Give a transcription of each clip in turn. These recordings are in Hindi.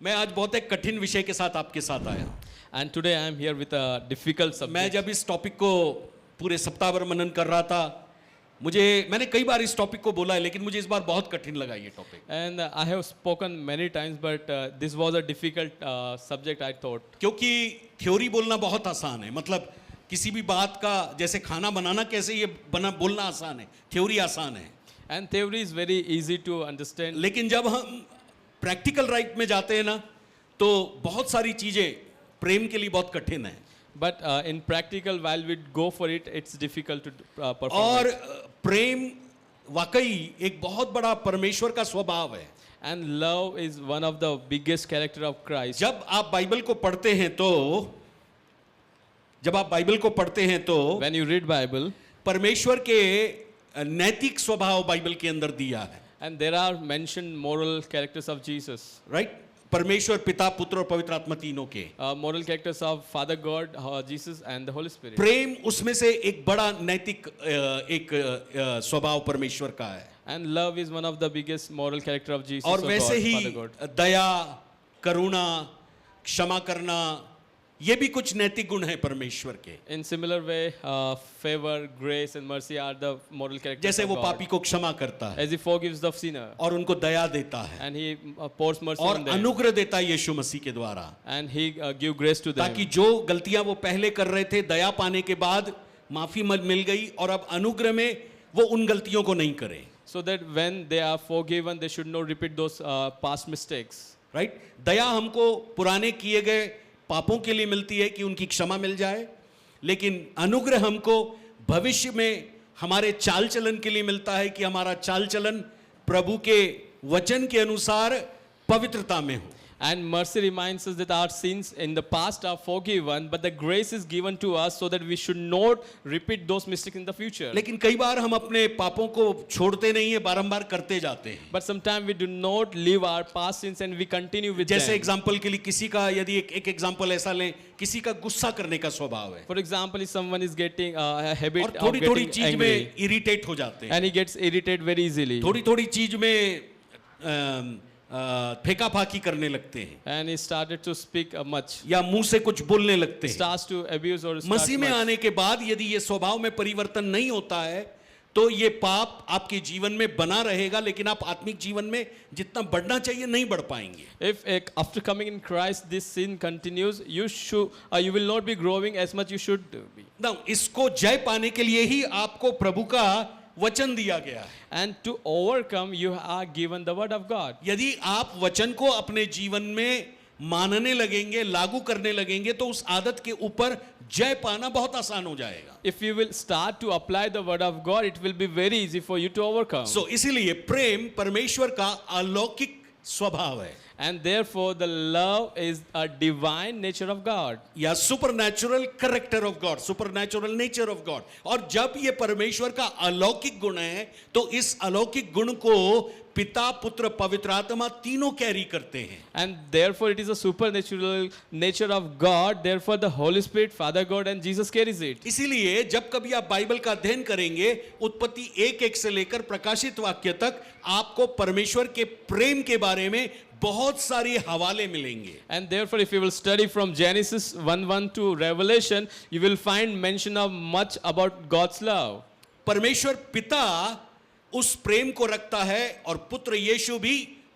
मैं आज बहुत एक कठिन विषय के साथ आपके साथ आया हूं। And today I am here with a difficult subject. मैं जब इस टॉपिक को पूरे सप्ताह भर मनन कर रहा था, मैंने कई बार इस टॉपिक को बोला है, लेकिन मुझे इस बार बहुत कठिन लगा ये topic. And I have spoken many times, but this was a difficult subject, I thought. क्योंकि थ्योरी बोलना बहुत आसान है, मतलब किसी भी बात का जैसे खाना बनाना कैसे ये बोलना आसान है, थ्योरी आसान है। And theory is very easy to understand. लेकिन जब हम प्रैक्टिकल लाइफ में जाते हैं ना, तो बहुत सारी चीजें प्रेम के लिए बहुत कठिन है। But in practical, while we go for it, it's difficult to perform. और it. प्रेम वाकई एक बहुत बड़ा परमेश्वर का स्वभाव है। And love is one of the biggest character of Christ. जब आप बाइबल को पढ़ते हैं तो When you read Bible, परमेश्वर के नैतिक स्वभाव बाइबल के अंदर दिया है, and there are mentioned moral characters of Jesus. Right? परमेश्वर पिता, पुत्र और पवित्र आत्मा तीनों के Moral characters of Father God, Jesus, and the Holy Spirit. प्रेम उसमें से एक बड़ा नैतिक एक स्वभाव परमेश्वर का है। And love is one of the biggest moral character of Jesus. और of वैसे God, ही Father God. दया, करुणा, क्षमा करना, ये भी कुछ नैतिक गुण है परमेश्वर के। In similar way, favor, grace, and mercy are the moral characters जैसे of वो God. पापी को क्षमा करता है As he forgives the sinner, और उनको दया देता है and he pours mercy और on them, अनुग्रह देता है यीशु मसीह के द्वारा, and he give grace to them. ताकि जो गलतियां वो पहले कर रहे थे, दया पाने के बाद माफी मिल गई और अब अनुग्रह में वो उन गलतियों को नहीं करें। So that when they are forgiven, they should not repeat those past mistakes. Right? दया हमको पुराने किए गए पापों के लिए मिलती है कि उनकी क्षमा मिल जाए, लेकिन अनुग्रह हमको भविष्य में हमारे चाल चलन के लिए मिलता है कि हमारा चाल चलन प्रभु के वचन के अनुसार पवित्रता में हो। And mercy reminds us that our sins in the past are forgiven, but the grace is given to us so that we should not repeat those mistakes in the future. लेकिन कई बार हम अपने पापों को छोड़ते नहीं है, बारंबार करते जाते हैं। But sometimes we do not leave our past sins and we continue with जैसे them. एग्जाम्पल के लिए किसी का, यदि एक एग्जाम्पल ऐसा लें, किसी का गुस्सा करने का स्वभाव है For example, if someone is getting a habit और of थोड़ी थोड़ी getting चीज angry में इरिटेट हो जाते हैं, and he gets irritated very easily थोड़ी थोड़ी चीज में फेंका फाकी करने लगते हैं, and he started to speak much, या मुंह से कुछ बोलने लगते हैं। starts to abuse or start मसीह में much. आने के बाद यदि ये स्वभाव में परिवर्तन नहीं होता है, तो ये पाप आपके जीवन में बना रहेगा, लेकिन आप आत्मिक जीवन में जितना बढ़ना चाहिए नहीं बढ़ पाएंगे। If after coming in Christ this sin continues, you will not be growing as much you should be. ना, इसको जय पाने के लिए ही आपको प्रभु का वचन दिया गया है। And to overcome, you are given the word of God. यदि आप वचन को अपने जीवन में मानने लगेंगे, लागू करने लगेंगे, तो उस आदत के ऊपर जय पाना बहुत आसान हो जाएगा। If you will start to apply the word of God, it will be very easy for you to overcome. So इसीलिए प्रेम परमेश्वर का अलौकिक स्वभाव है, And therefore, the love is a divine nature of God. या supernatural character of God, supernatural nature of God. और जब ये परमेश्वर का अलौकिक गुण है, तो इस अलौकिक गुण को पिता, पुत्र, पवित्र आत्मा तीनों कैरी करते हैं। And therefore, it is a supernatural nature of God. Therefore, the Holy Spirit, Father God, and Jesus carries it. इसीलिए जब कभी आप बाइबल का अध्ययन करेंगे, उत्पत्ति 1:1 से लेकर प्रकाशित वाक्य तक आपको परमेश्वर के प्रेम के बारे में बहुत सारे हवाले मिलेंगे। And therefore, if you will study from Genesis 1:1 to Revelation, you will find mention of much about God's love. परमेश्वर पिता उस प्रेम को रखता है और पुत्र यीशु भी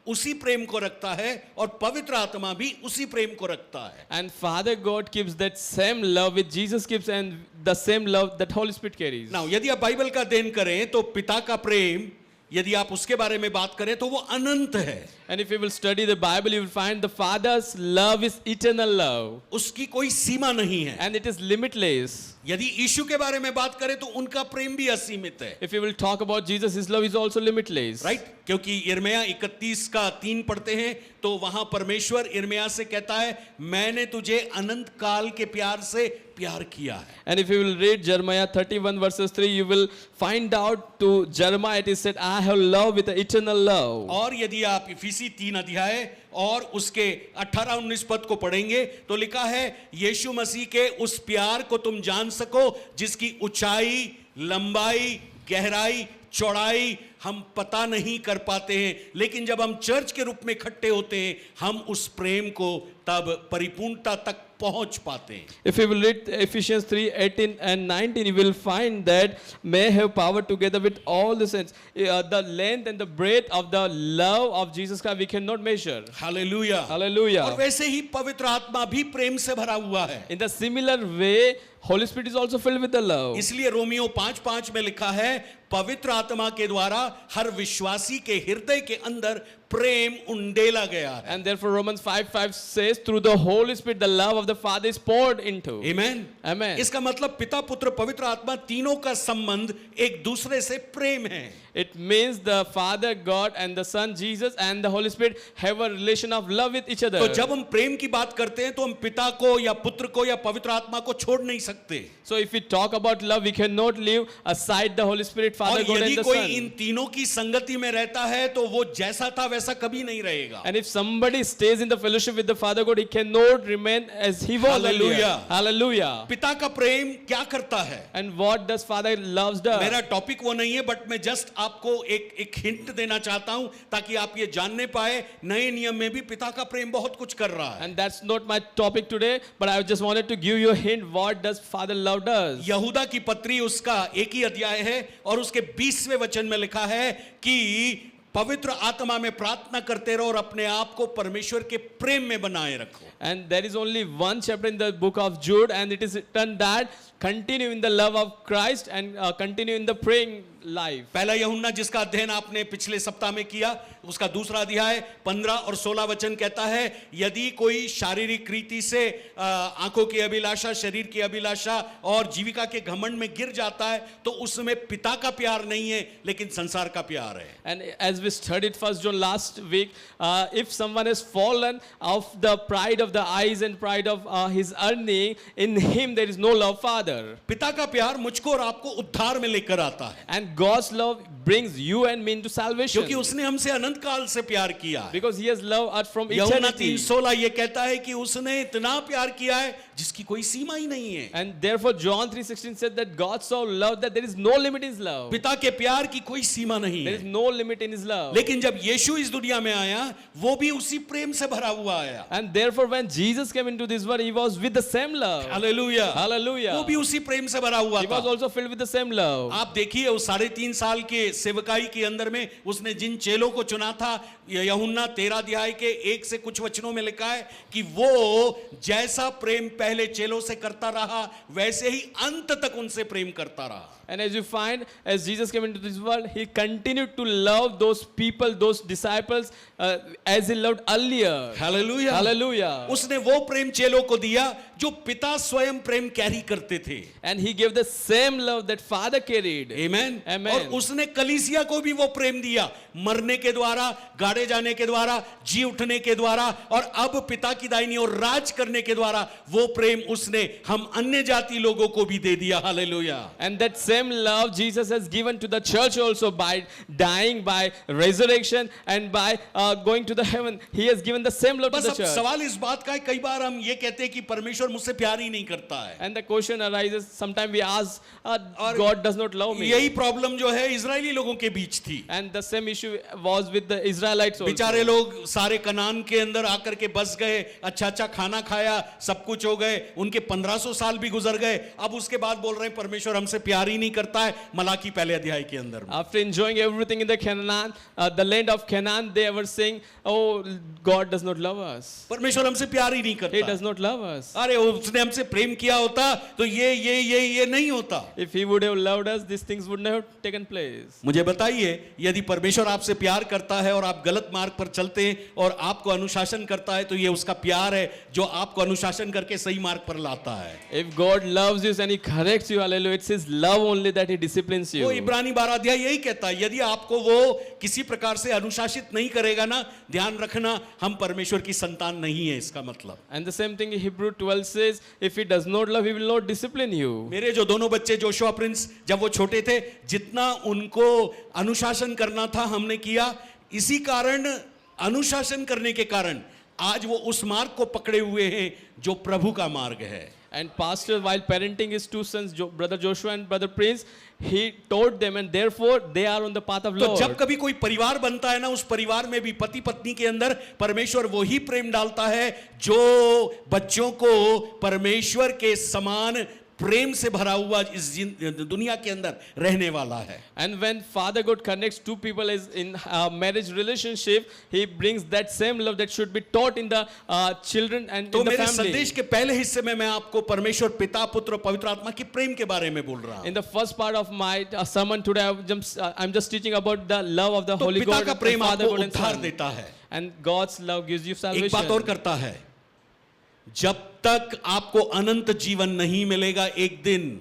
उसी प्रेम को रखता है और पवित्र आत्मा भी उसी प्रेम को रखता है। And Father God keeps that same love which Jesus keeps and the same love that Holy Spirit carries. Now, यदि आप बाइबल का अध्ययन करें तो पिता का प्रेम, यदि आप उसके बारे में बात करें तो वो अनंत है। And if you will study the Bible, you will find the Father's love is eternal love. उसकी कोई सीमा नहीं है। And it is limitless. यदि यीशु के बारे में बात करें तो उनका प्रेम भी असीमित है। If you will talk about Jesus, his love is also limitless. Right? क्योंकि यिर्मयाह 31:3 पढ़ते हैं तो वहां परमेश्वर यिर्मयाह से कहता है, मैंने तुझे अनंत काल के प्यार से प्यार किया है। And if you will read Jeremiah 31:3, you will find out to Jeremiah it is said, I have love with the eternal love. और यदि आप इफिसी 3 अध्याय और उसके 18-19 पद को पढ़ेंगे तो लिखा है, यीशु मसीह के उस प्यार को तुम जान सको जिसकी ऊंचाई, लंबाई, गहराई, चौड़ाई हम पता नहीं कर पाते हैं, लेकिन जब हम चर्च के रूप में इकट्ठे होते हैं हम उस प्रेम को तब परिपूर्णता तक पहुंच पाते हैं. If you will read Ephesians 3:18 and 19, you will find that may have power together with all the saints. The length and the breadth of the love of Jesus Christ we cannot measure. Hallelujah. Hallelujah. और वैसे ही पवित्र आत्मा भी प्रेम से भरा हुआ है. In the similar way, Holy Spirit is also filled with the love. इसलिए रोमियो 5:5 में लिखा है पवित्र आत्मा के द्वारा हर विश्वासी के हृदय के अंदर प्रेम उंडेला गया है. And therefore Romans 5:5 says, through the Holy Spirit the love of the Father is poured into. Amen. Amen. इसका मतलब पिता पुत्र पवित्र आत्मा तीनों का संबंध एक दूसरे से प्रेम है. It means the Father God and the Son Jesus and the Holy Spirit have a relation of love with each other. तो जब हम प्रेम की बात करते हैं तो हम पिता को या पुत्र को या पवित्र आत्मा को छोड़ नहीं सकते. So if we talk about love, we cannot leave aside the Holy Spirit, Father और God यदि and the कोई Son. इन तीनों की संगति में रहता है तो वो जैसा था वैसा कभी नहीं रहेगा. And if somebody stays in the fellowship with the Father God, he cannot remain as he was earlier. Hallelujah. Hallelujah. पिता का प्रेम क्या करता है? And what does Father loves does? मेरा टॉपिक वो नहीं है, बट मैं जस्ट आपको एक हिंट देना चाहता हूं ताकि आप ये जानने पाए नए नियम में भी पिता का प्रेम बहुत कुछ कर रहा है. And that's not my topic today, but I just wanted to give you a hint what does Father love does. यहूदा की पत्री उसका एक ही अध्याय है और उसके 20वें वचन में लिखा है कि पवित्र आत्मा में प्रार्थना करते रहो और अपने आप को परमेश्वर के प्रेम में बनाए रखो. And there is only one chapter in the book of Jude, and it is written that continue in the love of Christ and continue in the praying life. पहला यूहन्ना जिसका अध्ययन आपने पिछले सप्ताह में किया उसका दूसरा अध्याय 15 और 16 वचन कहता है यदि कोई शारीरिक रीति से आंखों की अभिलाषा, शरीर की अभिलाषा और जीविका के घमंड में गिर जाता है तो उसमें पिता का प्यार नहीं है लेकिन संसार का प्यार है. And as we studied first John last week, if someone has fallen of the pride of the eyes and pride of his earning, in him there is no love Father. पिता का प्यार मुझको और आपको उद्धार में लेकर आता है. And God's love brings you and me into salvation. क्योंकि उसने हमसे अनंत काल से प्यार किया है. Because he has loved us from यूहन्ना eternity. 3:16 ये कहता है कि उसने इतना प्यार किया है जिसकी कोई सीमा ही नहीं है. And therefore John 3:16 said that God so loved that there is no limit in his love. पिता के प्यार की कोई सीमा नहीं There is है. no limit in his love. लेकिन जब यीशु इस दुनिया में आया वो भी उसी प्रेम से भरा हुआ आया. And therefore when Jesus came into this world, he was with the same love. Hallelujah. Hallelujah. वो भी उसी प्रेम से भरा हुआ He was था. also filled with the same love. आप देखिए उस 3.5 साल के सेवकाई के अंदर में उसने जिन चेलों को चुना था यूहन्ना 13 अध्याय के 1 से कुछ वचनों में लिखा है कि वो जैसा प्रेम पहले चेलों से करता रहा वैसे ही अंत तक उनसे प्रेम करता रहा. And as you find, as Jesus came into this world, he continued to love those people, those disciples, as he loved earlier. Hallelujah. Hallelujah. उसने वो प्रेम चेलों को दिया जो पिता स्वयं प्रेम कैरी करते थे. And he gave the same love that Father carried. Amen. Amen. और उसने कलीसिया को भी वो प्रेम दिया मरने के द्वारा, गाड़े जाने के द्वारा, जी उठने के द्वारा और अब पिता की दाहिनी ओर राज करने के द्वारा वो प्रेम उसने हम अन्य जाति लोगों को भी दे दिया. Hallelujah. And that same love Jesus has given to the church also by dying, by resurrection, and by going to the heaven. He has given the same love to बस the अब church. सवाल इस बात का है कई बार हम ये कहते हैं कि परमेश्वर मुझसे प्यार ही नहीं करता है. And the question arises, sometimes we ask, God does not love me. यही प्रॉब्लम जो है इजरायली लोगों के बीच थी. And the same issue was with the Israelites also. बेचारे लोग सारे कनान के अंदर आकर के बस गए, अच्छा अच्छा खाना खाया, सब कुछ हो गए, उनके 1500 साल भी गुजर गए. अब उसके बाद बोल रहे हैं परमेश्वर हमसे प्यार ही नहीं करता है. मलाकी पहले अध्याय के अंदर में. After enjoying everything in the Canaan, the land of Canaan, they were saying, "Oh, God does not love us. परमेश्वर हमसे प्यार ही नहीं He करता. does not love us." अरे उसने हमसे प्रेम किया होता तो ये नहीं होता. If He would have loved us, these things would not have taken place. मुझे बताइए यदि परमेश्वर आपसे प्यार करता है और आप गलत मार्ग पर चलते हैं और आपको अनुशासन करता है तो ये उसका प्यार है जो आपको अनुशासन करके सही मार्ग पर लाता है. If God loves you and He corrects you, hallelujah, it's His love only that He disciplines वो you. इब्रानी 12 अध्याय यही कहता है यदि आपको वो किसी प्रकार से अनुशासित नहीं करेगा ना, ध्यान रखना हम परमेश्वर की संतान नहीं है इसका मतलब. And the same thing in Hebrew 12 says, if He does not love, He will not discipline you. मेरे जो दोनों बच्चे जोशुआ प्रिंस जब वो छोटे थे जितना उनको अनुशासन करना था हमने किया. इसी कारण अनुशासन करने के कारण आज वो उस मार्ग को पकड़े हुए हैं जो प्रभु का मार्ग है. And pastor, while parenting his two sons, brother Joshua and brother Prince, he taught them, and therefore they are on the path of तो Lord. जब कभी कोई परिवार बनता है ना, उस परिवार में भी पति पत्नी के अंदर परमेश्वर वही प्रेम डालता है जो बच्चों को परमेश्वर के समान प्रेम से भरा हुआ इस दुनिया के अंदर रहने वाला है. And when Father God connects two people as in marriage relationship, He brings that same love that should be taught in the children and तो in the मेरे family. संदेश के पहले हिस्से में मैं आपको परमेश्वर पिता पुत्र और पवित्र आत्मा के प्रेम के बारे में बोल रहा हूं. In the first part of my sermon today, I'm just teaching about the love of the तो Holy पिता God, का and प्रेम Father आपको God and उद्धार Son. देता है. And God's love gives you एक बात और salvation. करता है, जब तक आपको अनंत जीवन नहीं मिलेगा एक दिन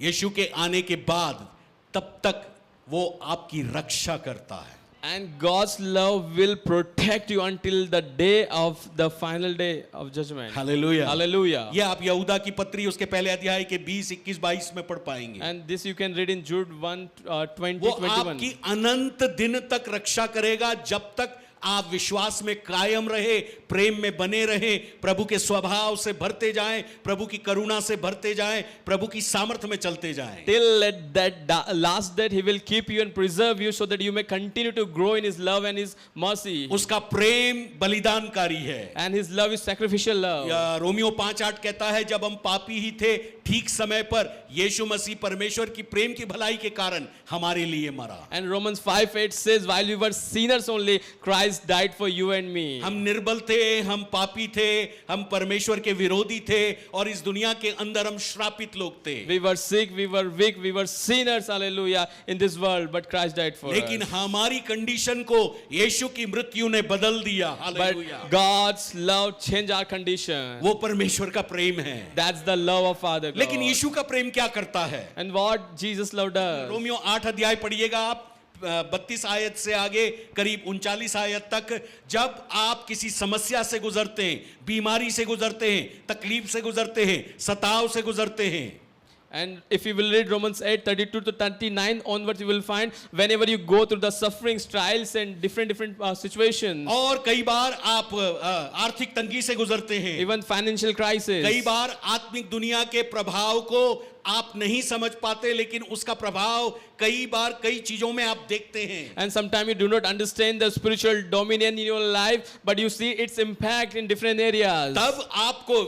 यीशु के आने के बाद, तब तक वो आपकी रक्षा करता है. And God's love will protect you until the day of the final day of judgment. Hallelujah. Hallelujah. ये आप यहूदा की पत्री उसके पहले अध्याय के 20, 21, 22 में पढ़ पाएंगे. And this you can read in Jude 1, 20, वो 21. आपकी अनंत दिन तक रक्षा करेगा, जब तक आप विश्वास में कायम रहे, प्रेम में बने रहे, प्रभु के स्वभाव से भरते जाएं, प्रभु की करुणा से भरते जाएं, प्रभु की सामर्थ्य में चलते जाएं. Till at that last day He will keep you and preserve you so that you may continue to grow in His love and His mercy. उसका प्रेम बलिदानकारी है. And His love is sacrificial love. या रोमियो 5:8 कहता है, जब हम पापी ही थे, ठीक समय पर यीशु मसीह परमेश्वर की प्रेम की भलाई के कारण हमारे लिए मरा. And Romans 5:8 says, while we were sinners only, Christ died for you and me. हम निर्बल थे, हम पापी थे, हम परमेश्वर के विरोधी थे और इस दुनिया के अंदर हम श्रापित लोग थे. We were sick, we were weak, we were sinners, hallelujah, in this world, but Christ died for लेकिन us. हमारी कंडीशन को यीशु की मृत्यु ने बदल दिया. Hallelujah. But God's love changed our condition. वो परमेश्वर का प्रेम है. That's the love of Father God. लेकिन यीशु का प्रेम क्या करता है? And what Jesus love does. Romeo 8 अध्याय पढ़िएगा आप, 32 आयत से आगे करीब 39 आयत तक. जब आप किसी समस्या से गुजरते हैं, बीमारी से गुजरते हैं, तकलीफ से गुजरते हैं, सताव से गुजरते हैं, And if you will read Romans 8:32 to 39 onwards, you will find whenever you go through the sufferings, trials, and different situations, और कई बार आप आर्थिक तंगी से गुजरते हैं, even financial crisis, कई बार आत्मिक दुनिया के प्रभाव को आप नहीं समझ पाते, लेकिन उसका प्रभाव कई बार कई चीजों में आप देखते हैं. and sometimes you do not understand the spiritual dominion in your life, but you see its impact in different areas. तब आपको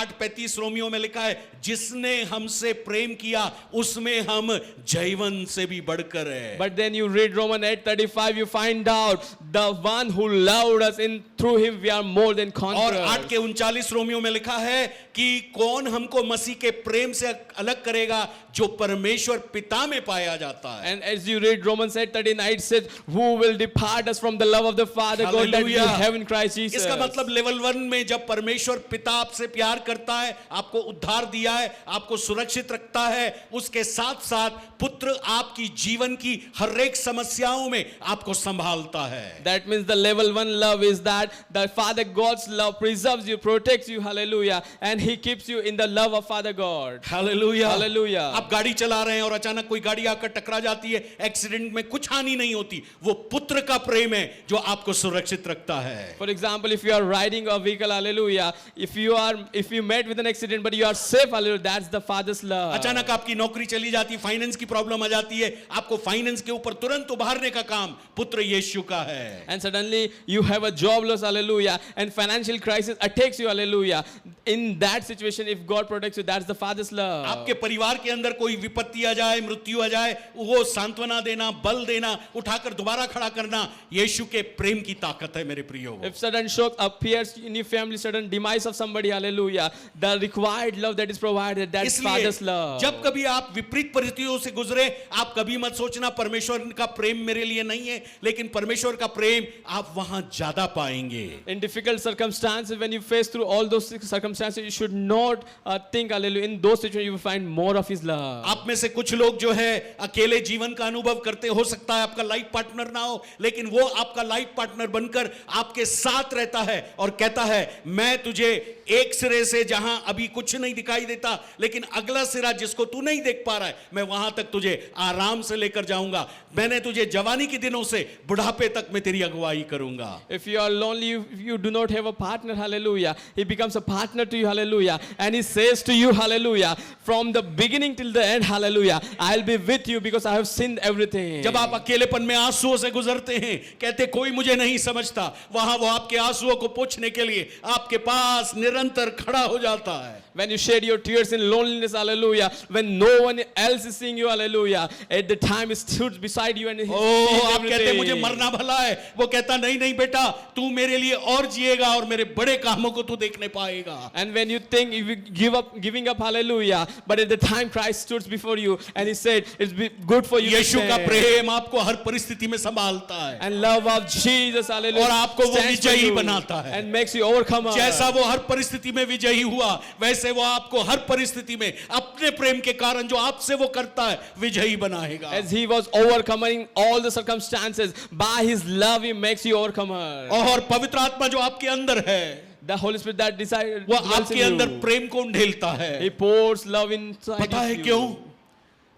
8:35 रोमियो में लिखा है, जिसने हमसे प्रेम किया उसमें हम जीवन से भी बढ़कर है. But then you read Romans 8:35, you find out the one who loved us, in through Him we are more than और conquerors. 8 के 39 रोमियो में लिखा है कि कौन हमको मसीह के प्रेम से अलग करेगा, जो परमेश्वर पिता में पाया जाता है. And as you read Romans 8:39, it says, who will depart us from the love of the Father God that we Hallelujah. have in Christ Jesus. इसका मतलब लेवल 1 में जब परमेश्वर पिता आपसे प्यार करता है, आपको उद्धार दिया है, आपको सुरक्षित रखता है, उसके साथ साथ पुत्र आपकी जीवन की हर एक समस्याओं में आपको संभालता है. That means the level 1 love is that the Father God's love preserves you, protects you, hallelujah, and He keeps you in the love of Father God. Hallelujah. Hallelujah. आप गाड़ी चला रहे हैं और अचानक कोई गाड़ी आकर टकरा जाती है, एक्सीडेंट में कुछ हानि नहीं होती, वो पुत्र का प्रेम है जो आपको सुरक्षित रखता है. For example, if you are riding a vehicle, hallelujah, if you met with an accident but you are safe, hallelujah, that's the Father's love. अचानक आपकी नौकरी चली जाती, फाइनेंस की प्रॉब्लम आ जाती है, आपको फाइनेंस के ऊपर तुरंत उभारने का काम पुत्र यीशु का है. And suddenly you have a job loss, hallelujah, and financial crisis attacks you, hallelujah. In that situation, if God protects you, that's the Father's love. आपके परिवार के अंदर कोई विपत्ति आ जाए, मृत्यु आ जाए, वो सांत्वना देना, बल देना, उठाकर दोबारा खड़ा करना यीशु के प्रेम की ताकत है. मेरे प्रियो, If sudden shock appears in your family, sudden demise of somebody, hallelujah, the required love that is provided, that's Father's इसलिए love. जब कभी आप विपरीत परिस्थितियों से गुजरे, आप कभी मत सोचना परमेश्वर का प्रेम मेरे लिए नहीं है, लेकिन परमेश्वर का प्रेम आप वहां ज्यादा पाएंगे. In difficult circumstances, when you face through all those circumstances, you should not think, hallelujah, in those situations you will find more of His love. आप में से कुछ लोग जो है अकेले जीवन का अनुभव करते, हो सकता है आपका लाइफ पार्टनर ना हो, लेकिन वो आपका लाइफ पार्टनर बनकर आपके साथ रहता है और कहता है, मैं तुझे एक सिरे से जहां अभी कुछ नहीं दिखाई देता, लेकिन अगला सिरा जिसको तू नहीं देख पा रहा है, मैं वहां तक तुझे आराम से लेकर जाऊंगा. मैंने तुझे जवानी के दिनों से बुढ़ापे तक मैं तेरी अगुवाई करूंगा. If you are lonely, if you do not have a partner, hallelujah, He becomes a partner surrender to you, hallelujah. And he says to you, hallelujah, from the beginning till the end, hallelujah, I'll be with you because I have sinned everything. जब आप अकेलेपन में आंसुओं से गुजरते हैं, कहते कोई मुझे नहीं समझता, वहां वो आपके आंसुओं को पोंछने के लिए आपके पास निरंतर खड़ा हो जाता है. When you shed your tears in loneliness, hallelujah, when no one else is seeing you, hallelujah, at the time he stood beside you and he sees आप कहते everything. मुझे मरना भला है, वो कहता नहीं नहीं बेटा, तू मेरे लिए और जिएगा और मेरे बड़े कामों को तू देखने पाएगा. And when you think if you giving up, hallelujah, but at the time Christ stood before you and he said, it's good for you to यीशु का stand. प्रेम आपको हर परिस्थिति में संभालता है And love of Jesus, hallelujah, और आपको वो stands for विजयी you बनाता है. and makes you overcomer. जैसा वो हर परिस्थिति में विजयी हुआ, वैसे वो आपको हर परिस्थिति में अपने प्रेम के कारण जो आपसे वो करता है विजयी बनाएगा. As he was overcoming all the circumstances, by his love he makes you overcomer. और पवित्र आत्मा जो आपके अंदर है, The Holy Spirit that desires वो आपके अंदर प्रेम को ढेलता है. he pours love inside पता है of you. क्यों?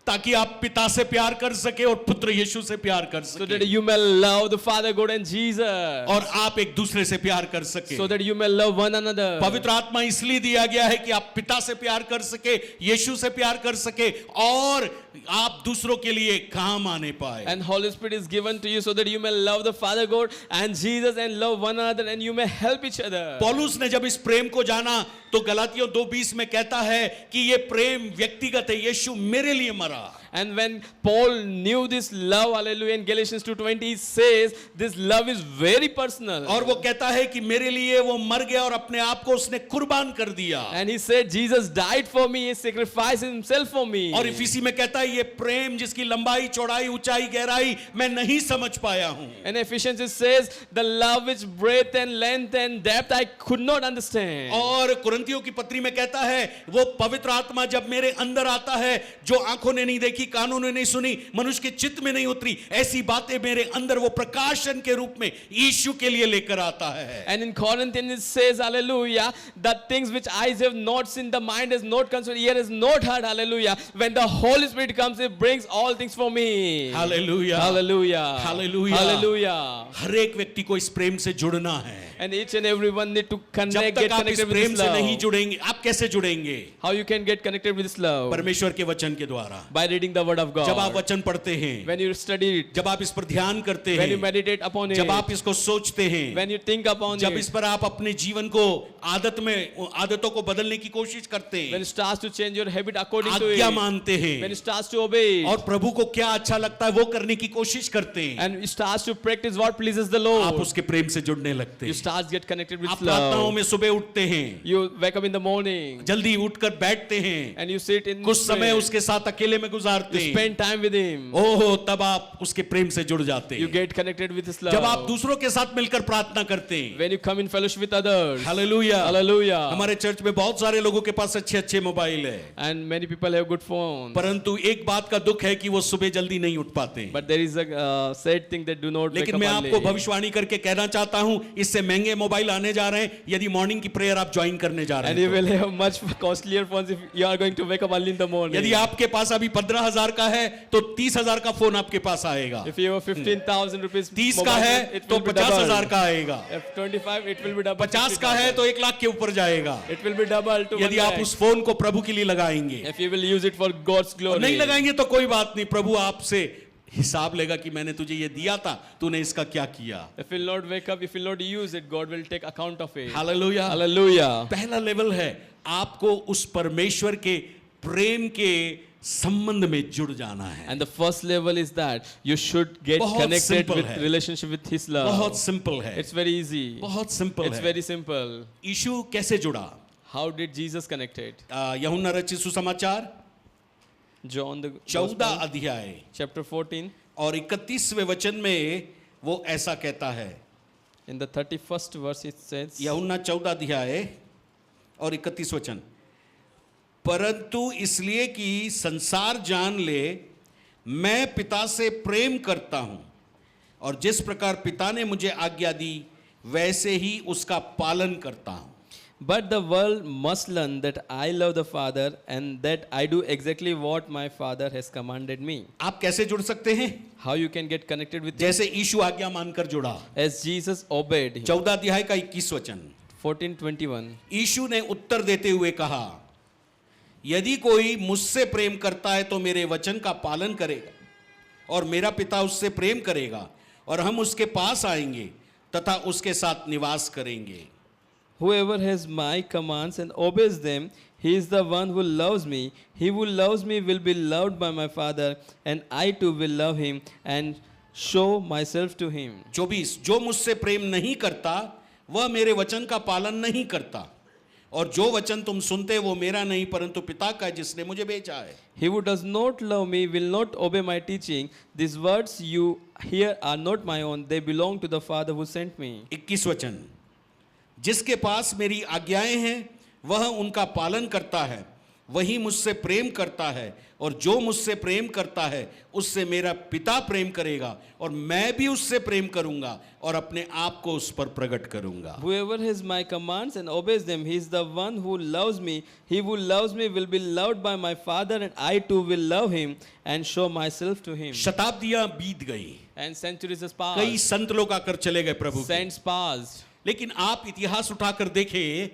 ताकि आप पिता से प्यार कर सके और पुत्र यीशु से प्यार कर So सके, that you may love the Father, God and Jesus. और आप एक दूसरे से प्यार कर सके. So that you may love one another. पवित्र आत्मा इसलिए दिया गया है कि आप पिता से प्यार कर सके, यीशु से प्यार कर सके और आप दूसरों के लिए काम आने पाए. And Holy Spirit is given to you so that you may love the Father, God and Jesus and love one another and you may help each other. पौलुस ने जब इस प्रेम को जाना तो गलातियों 2:20 में कहता है कि ये प्रेम व्यक्तिगत है, यीशु मेरे लिए मरा. And when Paul knew this love, hallelujah, in Galatians 2:20 he says this love is very personal. और वो कहता है कि मेरे लिए वो मर गया और अपने आप को उसने कुर्बान कर दिया. And he said Jesus died for me, he sacrificed himself for me. और इफिसी में कहता है ये प्रेम जिसकी लंबाई चौड़ाई ऊंचाई गहराई मैं नहीं समझ पाया हूं. And Ephesians it says the love which breadth and length and depth I could not understand. और कुरिन्थियों की पत्री में कहता है वो पवित्र आत्मा जब मेरे अंदर आता है जो आंखों ने नहीं देखी, कानों ने नहीं सुनी, मनुष्य के चित्त में नहीं उतरी, ऐसी बातें मेरे अंदर वो प्रकाशन के रूप में यीशु के लिए लेकर आता है. And in Corinthians it says, hallelujah, the things which eyes have not seen, the mind has not considered, ear has not heard, hallelujah. When the Holy Spirit comes, it brings all things for me. Hallelujah, Hallelujah. Hallelujah. Hallelujah. हर एक व्यक्ति को इस प्रेम से जुड़ना है. And each and every one need to जब connect, तक get आप इस connected with प्रेम this से नहीं love. जुड़ेंगे, आप कैसे जुड़ेंगे? How you can get connected with this love? परमेश्वर के वचन के द्वारा. By reading the word of God. जब आप वचन पढ़ते हैं, When you study it, जब आप इस पर ध्यान करते when you हैं, meditate upon it, जब आप इसको सोचते हैं, when you think upon जब it, इस पर आप अपने जीवन को आदतों को बदलने की कोशिश करते when हैं, you start to change your habit according to आज्ञा it, मानते when you हैं start to obey it, और प्रभु को क्या अच्छा लगता है वो करने की कोशिश करते हैं, and you start to practice what pleases the आप Lord, उसके प्रेम से जुड़ने लगते you हैं. start to get connected with आप प्रार्थनाओं love. में सुबह उठते हैं, You wake up in the morning जल्दी उठकर बैठते हैं, and you sit in कुछ समय prayer. उसके साथ अकेले में गुजारते You हैं, spend time with Him. ओहो तब आप उसके प्रेम से जुड़ जाते You हैं. get connected with His जब आप love. दूसरों के साथ मिलकर प्रार्थना करते हैं, When you come in fellowship with others. Hallelujah. Hallelujah. हमारे चर्च में बहुत सारे लोगों के पास अच्छे अच्छे मोबाइल है, And many people have good phones. परंतु एक बात का दुख है कि वो सुबह जल्दी नहीं उठ पाते हैं. But there is a sad thing that do not wake लेकिन up मैं early. आपको भविष्यवाणी करके कहना चाहता हूं, इससे महंगे मोबाइल आने जा रहे हैं यदि मॉर्निंग की प्रेयर आप ज्वाइन करने जा रहे And you हैं. will have much costlier phones if you are going to wake up early in the morning. यदि आपके पास अभी 15,000 का है तो 30,000 का फोन आपके पास आएगा. If you have 15,000 rupees 30 mobile का phone, है it तो will be 50,000 double. का आएगा. If 25, it will be double. 50 का है तो 1 लाख के ऊपर जाएगा. It will be double to यदि 1 आप lakh. उस फोन को प्रभु के लिए लगाएंगे, If you will use it for God's glory. नहीं लगाएंगे तो कोई बात नहीं, प्रभु आपसे हिसाब लेगा कि मैंने तुझे ये दिया था, तूने इसका क्या किया. If you will not wake up, if you will not use it, God will take account of it. Hallelujah. Hallelujah. पहला लेवल है आपको उस परमेश्वर के प्रेम के संबंध में जुड़ जाना है. And the first level is that you should get बहुत connected simple with है. relationship with His love. बहुत सिंपल है, It's very easy. बहुत सिंपल It's है. very simple. यीशु कैसे जुड़ा? How did Jesus connect it? यूहन्ना रचित सुसमाचार John the 14 Gospel, अध्याय chapter 14 और 31वें वचन में वो ऐसा कहता है. in the 31st verse it says, यूहन्ना 14 अध्याय और 31 वचन, परंतु इसलिए कि संसार जान ले मैं पिता से प्रेम करता हूं और जिस प्रकार पिता ने मुझे आज्ञा दी वैसे ही उसका पालन करता हूं. but the world must learn that I love the Father and that I do exactly what my Father has commanded me. आप कैसे जुड़ सकते हैं? How you can get connected with Him? जैसे यीशु आज्ञा मानकर जुड़ा. As Jesus obeyed Him. 14 अध्याय का 21 वचन, 14:21. यीशु ने उत्तर देते हुए कहा, यदि कोई मुझसे प्रेम करता है तो मेरे वचन का पालन करेगा और मेरा पिता उससे प्रेम करेगा और हम उसके पास आएंगे तथा उसके साथ निवास करेंगे। Whoever has my commands and obeys them, he is the one who loves me. He who loves me will be loved by my Father, and I too will love him and show myself to him. 24, जो मुझसे प्रेम नहीं करता वह मेरे वचन का पालन नहीं करता, और जो वचन तुम सुनते वो मेरा नहीं परंतु पिता का है जिसने मुझे भेजा है। He who does not love me will not obey my teaching. These words you hear are not my own, they belong to the Father who sent me. 21 वचन, जिसके पास मेरी आज्ञाएं हैं वह उनका पालन करता है, वही मुझसे प्रेम करता है, और जो मुझसे प्रेम करता है उससे मेरा पिता प्रेम करेगा और मैं भी उससे प्रेम करूंगा और अपने आप को उस पर प्रकट करूंगा। Whoever has my commands and obeys them, he is the one who loves me. He who loves me will be loved by my Father, and I too will love him and show myself to him. शताब्दियां बीत गई, And centuries has कई passed. संत लोग आकर चले गए प्रभु के। Saints passed. लेकिन आप इतिहास उठाकर देखें,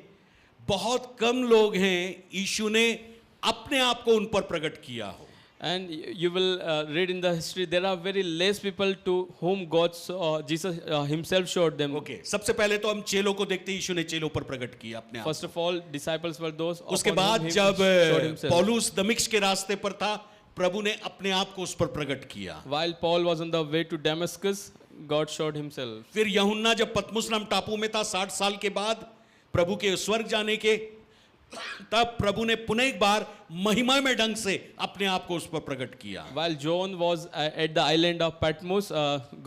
बहुत कम लोग हैं यीशु ने अपने आप को उन पर प्रकट किया हो। And you will read in the history, there are very less people to whom Jesus himself showed them. Okay, सबसे पहले तो हम चेलों को देखते हैं, यीशु ने चेलों पर प्रकट किया अपने आप। First of all, disciples were those उसके upon बाद whom he जब showed himself. पौलुस दमिश्क के रास्ते पर था, प्रभु ने अपने आप को उस पर प्रकट किया। While Paul was on the way to Damascus, God showed himself. फिर यूहन्ना जब पतमुस नाम टापू में था 60 साल के बाद प्रभु के स्वर्ग जाने के, तब प्रभु ने पुनः एक बार महिमामय ढंग से अपने आप को उस पर प्रकट किया। While John was at the island of Patmos,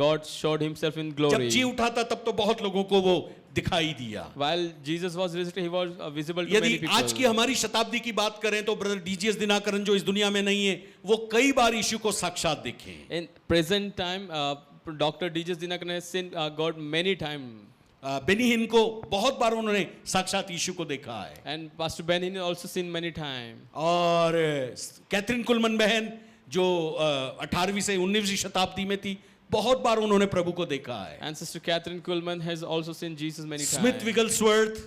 God showed himself in जब glory. जी उठा था तब तो बहुत लोगों को वो दिखाई दिया। While Jesus was visited, he was visible to यदि many people. आज की हमारी शताब्दी की बात करें तो ब्रदर डीजीएस दिनाकरन जो इस दुनिया में नहीं है, वो कई बार यीशु को साक्षात देखे। In present time, Dr. D.J. Dinakaran has seen God many times. Beni हिन को बहुत बार उन्होंने साक्षात यीशु को देखा है। And Pastor Benin also seen many times. और कैथरीन कुलमन बहन जो 18वीं से 19वीं शताब्दी में थी, बहुत बार उन्होंने प्रभु को देखा है। And Sister Catherine Kuhlman has also seen Jesus many Smith times. Wigglesworth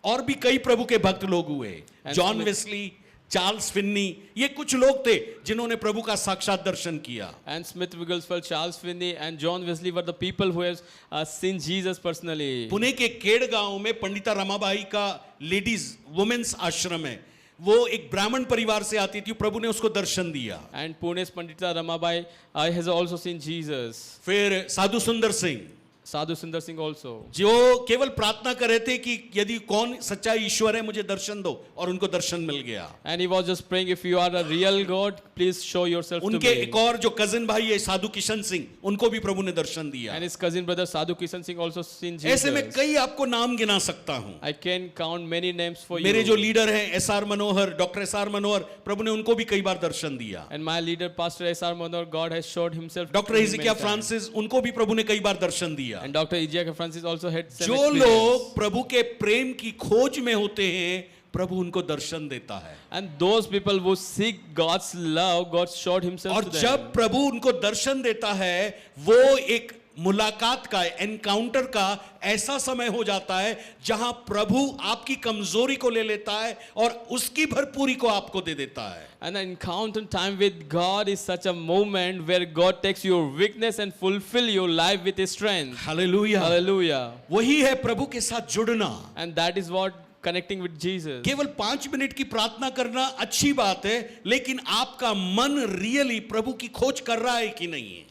और भी कई प्रभु के भक्त लोग हुए, And John Smith- Wesley, Charles Finney, ये कुछ लोग थे जिन्होंने प्रभु का साक्षात दर्शन किया। And Smith Wigglesworth, Charles Finney, and John Wesley were the people who have seen Jesus personally. Pune के केड़ गांव में पंडिता रमाबाई का लेडीज वुमेन्स आश्रम है, वो एक ब्राह्मण परिवार से आती थी, प्रभु ने उसको दर्शन दिया। And Pune's Pandita Ramabai has also seen Jesus. फिर साधु सुंदर Singh Sadhu Sundar Singh also. जो केवल प्रार्थना कर रहे थे कि यदि कौन सच्चा ईश्वर है मुझे दर्शन दो, और उनको दर्शन मिल गया। And he was just praying, if you are a real God, please show yourself to उनके me. एक और जो कजिन भाई है साधु किशन सिंह, उनको भी प्रभु ने दर्शन दिया। And his cousin brother Sadhu Kishan Singh also seen ऐसे में Jesus. कई आपको नाम गिना सकता हूँ। I can count many names for मेरे जो you. लीडर हैं एसआर मनोहर, डॉक्टर एसआर मनोहर, प्रभु ने उनको भी कई बार दर्शन दिया। And my leader, Pastor S.R. Manor, God has showed himself to doctor him Hezekiah many times. Francis, उनको भी प्रभु ने कई बार दर्शन दिया। And Dr. Ejia Francis also had some जो experience. लोग प्रभु के प्रेम की खोज में होते हैं, प्रभु उनको दर्शन देता है। And those people who seek God's love, God showed himself और to them. जब प्रभु उनको दर्शन देता है, वो एक मुलाकात का, एनकाउंटर का ऐसा समय हो जाता है जहां प्रभु आपकी कमजोरी को ले लेता है और उसकी भरपूरी को आपको दे देता है। An encounter time with God is such a moment where God takes your weakness and fulfill your life with His strength. Hallelujah. Hallelujah. वही है प्रभु के साथ जुड़ना। And that is what connecting with Jesus. केवल 5 मिनट की प्रार्थना करना अच्छी बात है, लेकिन आपका मन रियली प्रभु की खोज कर रहा है कि नहीं है।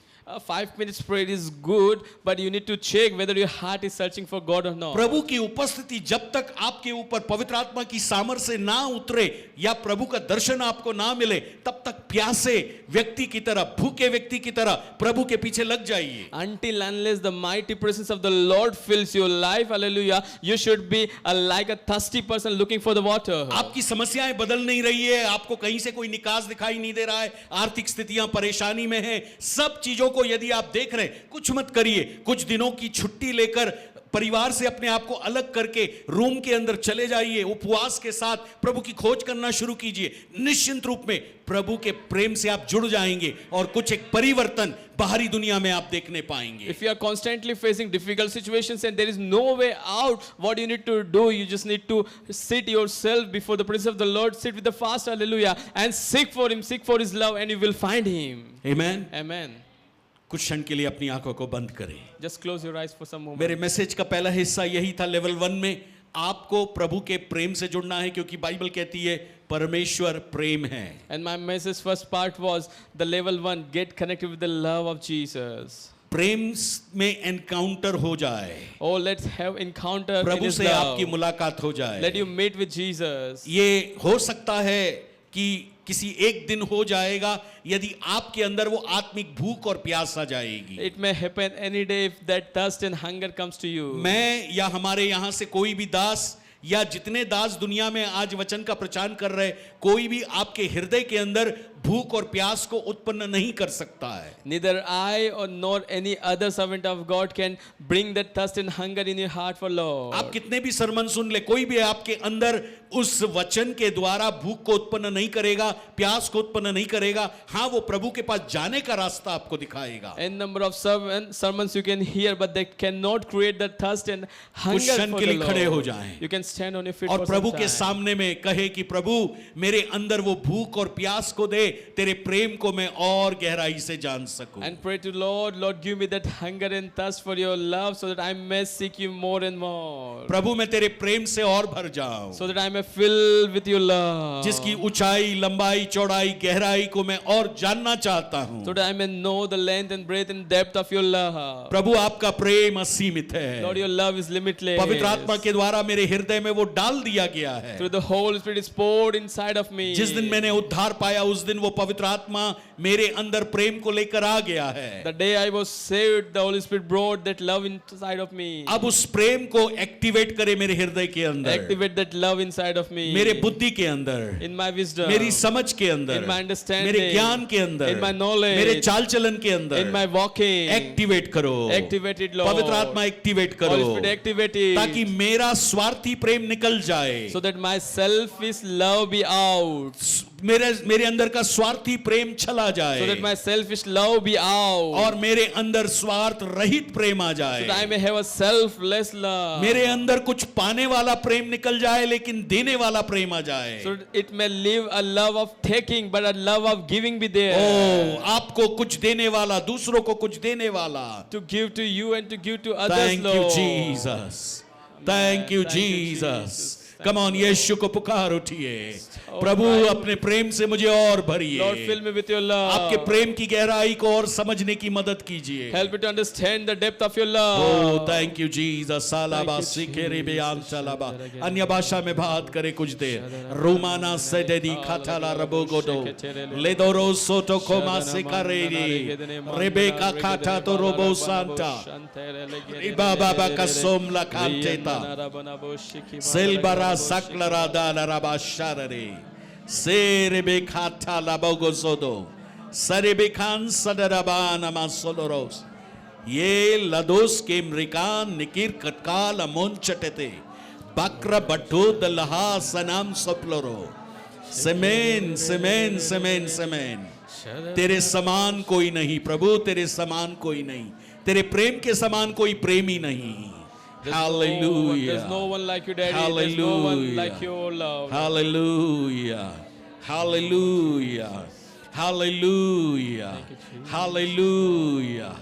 5 minutes prayer is good, but you need to check whether your heart is searching for God or not. प्रभु की उपस्थिति जब तक आपके ऊपर पवित्र आत्मा की सामर्थ्य से ना उतरे या प्रभु का दर्शन आपको ना मिले, तब तक प्यासे व्यक्ति की तरह, भूखे व्यक्ति की तरह प्रभु के पीछे लग जाइए। Until unless the mighty presence of the Lord fills your life, hallelujah, you should be like a thirsty person looking for the water. आपकी समस्याएं बदल नहीं रही है, आपको कहीं से कोई निकास दिखाई नहीं दे रहा है, आर्थिक स्थितियां परेशानी में हैं, सब चीजों को यदि आप देख रहे हैं, कुछ मत करिए, कुछ दिनों की छुट्टी लेकर परिवार से अपने आप को अलग करके रूम के अंदर चले जाइए, उपवास के साथ प्रभु की खोज करना शुरू कीजिए। निश्चिंत रूप में प्रभु के प्रेम से आप जुड़ जाएंगे और कुछ एक परिवर्तन बाहरी दुनिया में आप देखने पाएंगे। If you are constantly facing difficult situations and there is no way out, what you need to do, you just need to sit yourself before the presence of the Lord, sit with the fast, hallelujah, and seek for Him, seek for His love, and you will find Him. Amen. Amen. कुछ क्षण के लिए अपनी आंखों को बंद करें। Just close your eyes for some moment. मेरे मैसेज का पहला हिस्सा यही था, लेवल 1 में आपको प्रभु के प्रेम से जुड़ना है, क्योंकि बाइबल कहती है परमेश्वर प्रेम है। And my message first part was the level 1, get connected with the love of Jesus. प्रेम में एनकाउंटर हो जाए, Oh, let's have encounter in Prabhu His से आपकी love. मुलाकात हो Let जाए। you meet with Jesus. ये हो सकता है कि किसी एक दिन हो जाएगा यदि आपके अंदर वो आत्मिक भूख और प्यास आ जाएगी। It may happen any day if that thirst and hunger comes to you. मैं या हमारे यहाँ से कोई भी दास या जितने दास दुनिया में आज वचन का प्रचार कर रहे, कोई भी आपके हृदय के अंदर भूख और प्यास को उत्पन्न नहीं कर सकता है। Neither I or nor any other servant of God can bring that thirst and hunger in your heart for Lord. आप कितने भी सरमन सुन ले, कोई भी आपके अंदर उस वचन के द्वारा भूख को उत्पन्न नहीं करेगा, प्यास को उत्पन्न नहीं करेगा। हाँ, वो प्रभु के पास जाने का रास्ता आपको दिखाएगा। N number of sermons you can hear, but they cannot create that thirst and hunger कुछ क्षण for के the लिए खड़े हो Lord. जाएं You can stand on your feet और for प्रभु some के time. सामने में कहे कि प्रभु मेरे अंदर वो भूख और प्यास को दे, तेरे प्रेम को मैं और गहराई से जान सकूं। And pray to Lord, Lord, give me that hunger and thirst for your love, so that I may seek you more and more. प्रभु मैं तेरे प्रेम से और भर जाऊं, So that I may fill with your love. जिसकी ऊंचाई, लंबाई, चौड़ाई, गहराई को मैं और जानना चाहता हूं। So that I may know the length and breadth and depth of your love. प्रभु आपका प्रेम असीमित Lord, है, your love is limitless. पवित्र आत्मा के द्वारा मेरे हृदय में वो डाल दिया गया है। Through the Holy Spirit is poured inside of me. जिस दिन मैंने उद्धार पाया उस दिन वो पवित्र आत्मा मेरे अंदर प्रेम को लेकर आ गया है। The day I was saved, the Holy Spirit brought that love inside of me. अब उस प्रेम को एक्टिवेट करे मेरे हृदय के अंदर, Activate that love inside of me. मेरे बुद्धि के अंदर, In my wisdom. मेरी समझ के अंदर, In my understanding. मेरे ज्ञान के अंदर, In my knowledge. मेरे चाल चलन के अंदर, In my walking. एक्टिवेट करो। Activate it, Lord. पवित्र आत्मा एक्टिवेट करो, Holy Spirit, activate it. ताकि मेरा स्वार्थी प्रेम निकल जाए, So that my selfish love be out. मेरे अंदर का स्वार्थी प्रेम चला जाए, So that my selfish love be out. और मेरे अंदर स्वार्थ रहित प्रेम आ So that I जाए। may have a selfless love. मेरे अंदर कुछ पाने वाला प्रेम निकल जाए लेकिन देने वाला प्रेम आ जाए। So that it may live a love of taking, but a love of giving be there. ओ, आपको कुछ देने वाला, दूसरों को कुछ देने वाला। To give to you and to give to others, Thank you, Lord. Jesus. Thank you, Thank you, Jesus. Jesus. Come on, यीशु को पुकार उठिए। Oh, प्रभु my अपने प्रेम से मुझे और Lord, fill भरिए। me with your love. आपके प्रेम की गहराई को और समझने की मदद कीजिए। Help me to understand the depth of your Oh, love. thank you, Jesus. सालाबा Thank you, सिकेरे Jesus. बेयान चलाबा। अन्य भाषा में बात करे कुछ देर। रोमाना से देदी खाताला रबोगोदो। लेदोरो सोटो कोमा सिकारेरी। रेबेका खाता तो रोबो सांता। Ibaba kasomla kanteta. Selbara saklara dala rabasharare. Serebe kata labogozodo. Sarebekan sadarabana masoloros. Ye lados ke mrikan nikir katkal amon chatete. Bakra batu dalaha sanam soploro. Semen, semen, semen, semen. तेरे समान कोई नहीं प्रभु, तेरे समान कोई नहीं, तेरे प्रेम के समान कोई प्रेमी नहीं। There's no one like you, Daddy. There's no one like your love. Hallelujah. Hallelujah. Hallelujah. Hallelujah.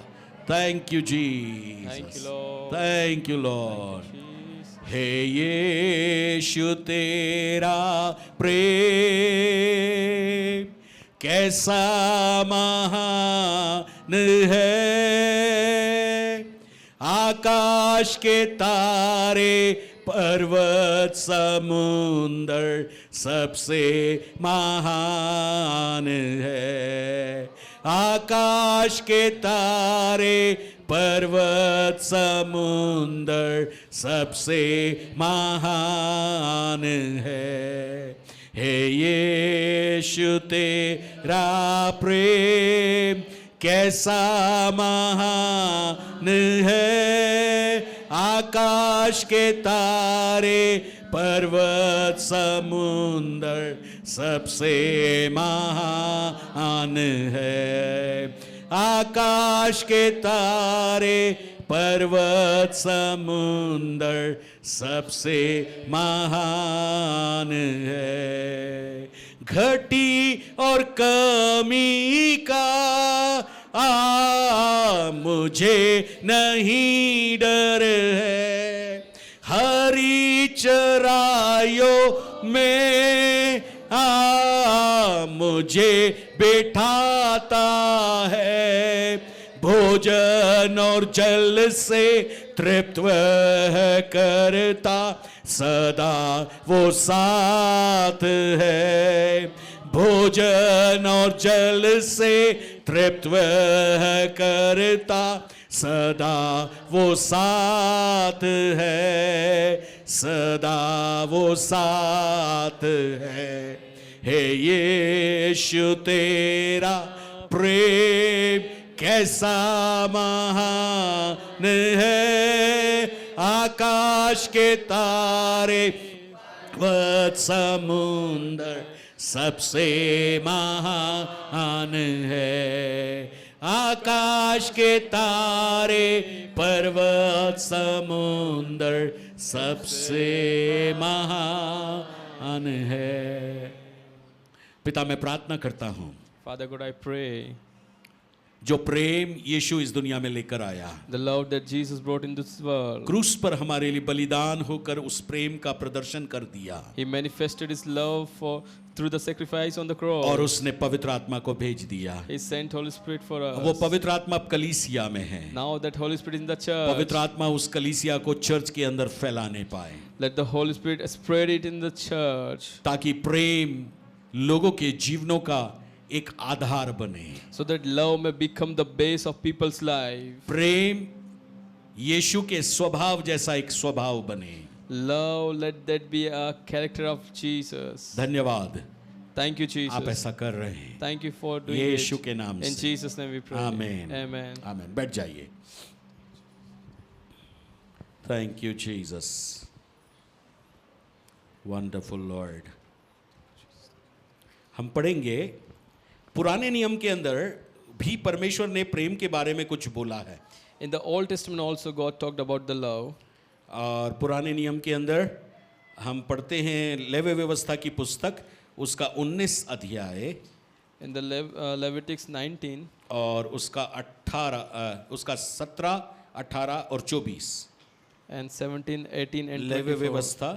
Thank you, Jesus. Thank you, Lord. Thank you, Lord. Jesus. हे यीशु तेरा प्रेम कैसा महान है, आकाश के तारे पर्वत समुंदर सबसे महान है, आकाश के तारे पर्वत समुंदर सबसे महान है। हे यीशु तेरा प्रेम कैसा महान है, आकाश के तारे पर्वत समुंदर सबसे महान है। आकाश के तारे पर्वत समुंदर सबसे महान है। घटी और कमी का मुझे नहीं डर है। हरी चराइयों में मुझे बैठाता है। भोजन और जल से तृप्त वह करता सदा वो साथ है। भोजन और जल से तृप्त वह करता सदा वो साथ है, सदा वो साथ है। हे यीशु तेरा प्रेम कैसा महान है। आकाश के तारे पर्वत समुंदर सबसे महान है। आकाश के तारे पर्वत समुंदर सबसे महान है। पिता मैं प्रार्थना करता हूं, Father God, I pray जो प्रेम यीशु इस दुनिया में लेकर आया, the love that Jesus brought into this world, क्रूस पर हमारे लिए बलिदान होकर उस प्रेम का प्रदर्शन कर दिया, He manifested His love through the sacrifice on the cross. और उसने पवित्र आत्मा को भेज दिया। He sent Holy Spirit for us. वो पवित्र आत्मा अब कलीसिया में है। Now that Holy Spirit is in the church, पवित्र आत्मा उस कलीसिया को चर्च के अंदर फैलाने पाए, let the Holy Spirit spread it in the church, ताकि प्रेम लोगों के जीवनों का एक आधार बने। so that love may become the base of people's life. प्रेम यीशु के स्वभाव जैसा एक स्वभाव बने। Love, let that be a character of Jesus. धन्यवाद, Thank you, आप Jesus. ऐसा कर रहे हैं Thank you for doing Yeshu it. के नाम In से। Jesus' name we pray. आमीन। Amen. आमीन। बैठ जाइए। Thank you Jesus, wonderful Lord. हम पढ़ेंगे पुराने नियम के अंदर भी परमेश्वर ने प्रेम के बारे में कुछ बोला है, In the Old Testament also God talked about the love. और पुराने नियम के अंदर हम पढ़ते हैं लेवी व्यवस्था की पुस्तक उसका 19 अध्याय In the Leviticus 19 और उसका 17, 18 और 24। and 17, 18 and लेवी 24. व्यवस्था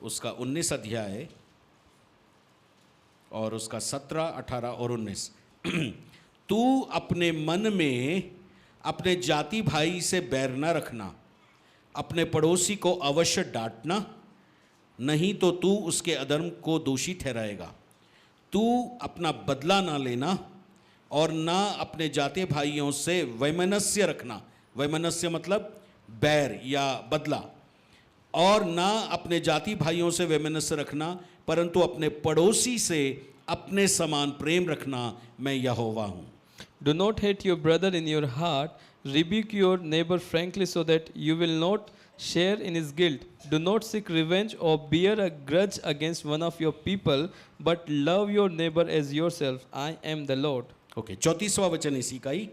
उसका 19 अध्याय और उसका 17, 18 और 19। तू अपने मन में अपने जाति भाई से बैर न रखना, अपने पड़ोसी को अवश्य डांटना, नहीं तो तू उसके अधर्म को दोषी ठहराएगा। तू अपना बदला ना लेना और ना अपने जाति भाइयों से वैमनस्य रखना। वैमनस्य मतलब बैर या बदला। और ना अपने जाति भाइयों से वैमनस्य रखना, परंतु अपने पड़ोसी से अपने समान प्रेम रखना। मैं यहोवा हूँ। Do not hate your brother in your heart. Rebuke your neighbor frankly so that you will not share in his guilt. Do not seek revenge or bear a grudge against one of your people, but love your neighbor as yourself. I am the Lord. Okay, 34वां वचन इसी का ही।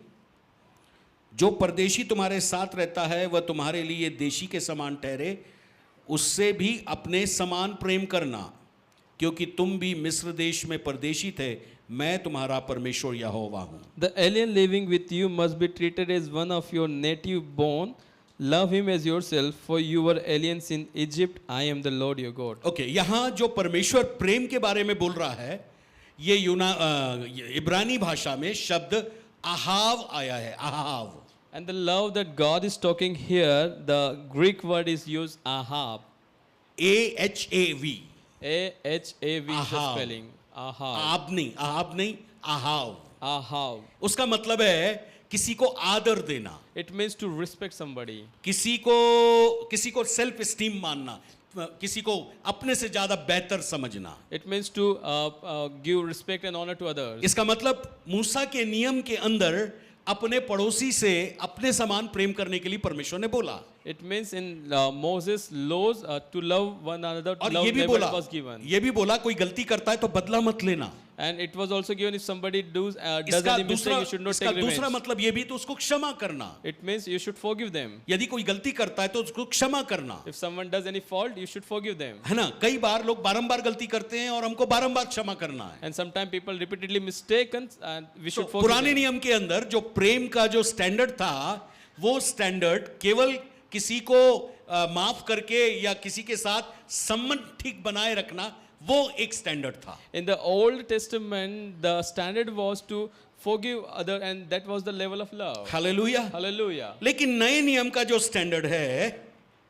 जो परदेशी तुम्हारे साथ रहता है वह तुम्हारे लिए देशी के समान ठहरे, उससे भी अपने समान प्रेम करना, क्योंकि तुम भी मिस्र देश में परदेशी थे। मैं तुम्हारा परमेश्वर यहोवा हूँ। The alien living with you must be treated as one of your native born. Love him as yourself, for you were aliens in Egypt. I am the Lord your God. Okay, यहाँ जो परमेश्वर प्रेम के बारे में बोल रहा है, ये इब्रानी भाषा में शब्द आहाव आया है। आहाव। And the love that God is talking here, the Greek word is used ahab. AHAV। AHAV is the Ahav. spelling. Ahab. Ahab नहीं, आहाव। Ahab. उसका मतलब है किसी को आदर देना, It means to respect somebody. किसी को सेल्फ स्टीम मानना, किसी को अपने से ज्यादा बेहतर समझना। It means to give respect and honor to others. इसका मतलब मूसा के नियम के अंदर अपने पड़ोसी से अपने समान प्रेम करने के लिए परमेश्वर ने बोला। It means in Moses' laws to love one another, to और love ये भी neighbor बोला, was given. ये भी बोला कोई गलती करता है तो बदला मत लेना। And it was also given if somebody does इसका any mistake, दूसरा you should not इसका take दूसरा revenge. मतलब ये भी तो उसको क्षमा करना। It means you should forgive them. यदि कोई गलती करता है तो उसको क्षमा करना, If someone does any fault, you should forgive them. है ना। कई बार लोग बारंबार गलती करते हैं और हमको बारंबार क्षमा करना है। And sometimes people repeatedly mistaken, and we तो should forgive पुराने them. नियम के अंदर जो प्रेम का जो स्टैंडर्ड था, वो स्टैंडर्ड केवल किसी को माफ करके या किसी के साथ संबंध ठीक बनाए रखना, वो एक स्टैंडर्ड था। In the Old Testament, the standard was to forgive other, and that was the level of love. Hallelujah. Hallelujah. लेकिन नए नियम का जो स्टैंडर्ड है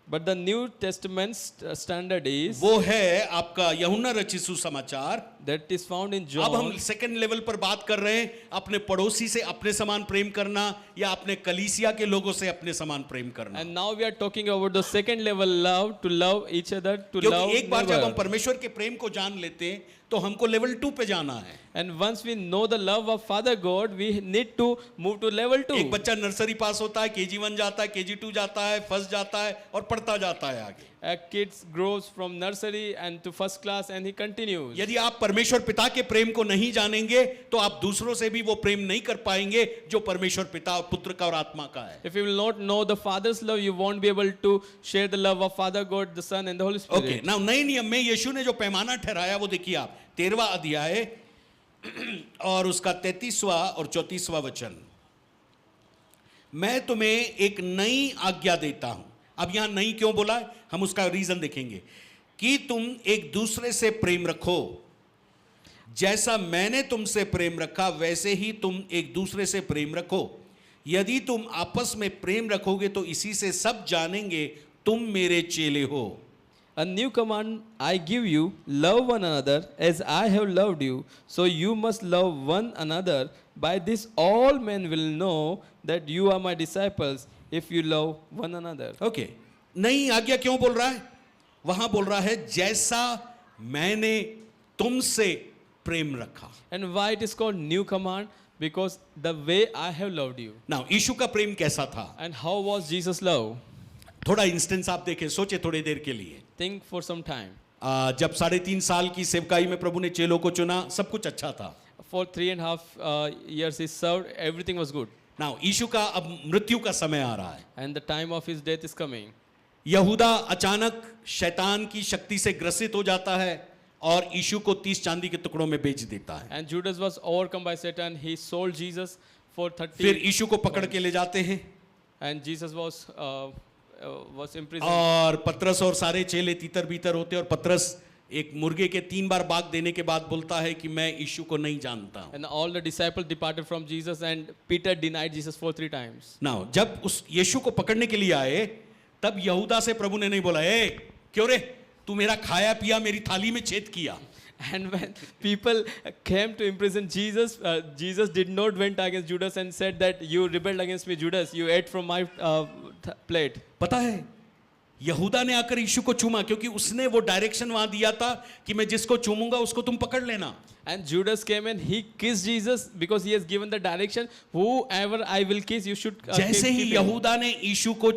But the New Testament standard is वो है आपका यूहन्ना रचित सुसमाचार। that is found in अब हम John. सेकंड लेवल पर बात कर रहे हैं, अपने पड़ोसी से अपने समान प्रेम करना या अपने कलीसिया के लोगों से अपने समान प्रेम करना। And now we are talking about the second level love, to love each other, to love क्योंकि एक बार जब हम neighbor. परमेश्वर के प्रेम को जान लेते हैं तो हमको लेवल 2 पे जाना है। And once we know the love of Father God, we need to move to level 2. एक बच्चा नर्सरी पास होता है, KG1 जाता है, KG2 जाता है, फर्स्ट जाता है और पढ़ता जाता है आगे। A kid grows from nursery and to first class, and he continues. यदि आप परमेश्वर पिता के प्रेम को नहीं जानेंगे तो आप दूसरों से भी वो प्रेम नहीं कर पाएंगे जो परमेश्वर पिता और पुत्र का और आत्मा का है। If you will not know the Father's love, you won't be able to share the love of Father God, the Son, and the Holy Spirit. Okay, now नए नियम में यीशु ने जो पैमाना ठहराया वो देखिए आप 13वां अध्याय और उसका 33वां और 34वां वचन। मैं तुम्हें एक नई आज्ञा देता हूं। अब यहां नई क्यों बोला है, हम उसका रीजन देखेंगे। कि तुम एक दूसरे से प्रेम रखो, जैसा मैंने तुमसे प्रेम रखा वैसे ही तुम एक दूसरे से प्रेम रखो। यदि तुम आपस में प्रेम रखोगे तो इसी से सब जानेंगे तुम मेरे चेले हो। A new command I give you, love one another as I have loved you, so you must love one another. By this all men will know that you are my disciples if you love one another. Okay, नई आज्ञा क्यों बोल रहा है, वहां बोल रहा है जैसा मैंने तुमसे प्रेम रखा। And why it is called new command? Because the way I have loved you. Now यीशु का प्रेम कैसा था, And how was Jesus' love? थोड़ा इंस्टेंस आप देखें, सोचे थोड़ी देर के लिए। Think for some time. जब 3.5 साल की सेवकाई में प्रभु ने चेलों को चुना, सब कुछ अच्छा था। For 3.5 years he served, everything was good. Now यीशु का अब मृत्यु का समय आ रहा है। And the time of his death is coming. यहूदा अचानक शैतान की शक्ति से ग्रसित हो जाता है और यीशु को 30 चांदी के टुकड़ों में बेच देता है। And Judas was overcome by Satan. He sold Jesus for 30. फिर यीशु को पकड़ के ले जाते हैं And Jesus was imprisoned. और पतरस और सारे चेले तीतर बीतर होते हैं और पतरस एक मुर्गे के 3 बार बाग देने के बाद बोलता है कि मैं यीशु को नहीं जानता हूं। And all the disciples departed from Jesus, and Peter denied Jesus for 3 times. Now जब उस यीशु को पकड़ने के लिए आए तब यहूदा से प्रभु ने नहीं बोला, ए क्यों रे, तू मेरा खाया पिया मेरी थाली में छेद किया। And when people came to imprison Jesus, Jesus did not went against Judas and said that you rebelled against me, Judas. You ate from my plate. पता है यहूदा ने आकर यीशु को चूमा क्योंकि उसने वो डायरेक्शन वहां दिया था कि मैं जिसको चूमूंगा उसको तुम पकड़ लेना। And Judas came and he kissed Jesus because he has given the direction, whoever I will kiss, you should जैसे ही keep him. यहूदा ने यीशु को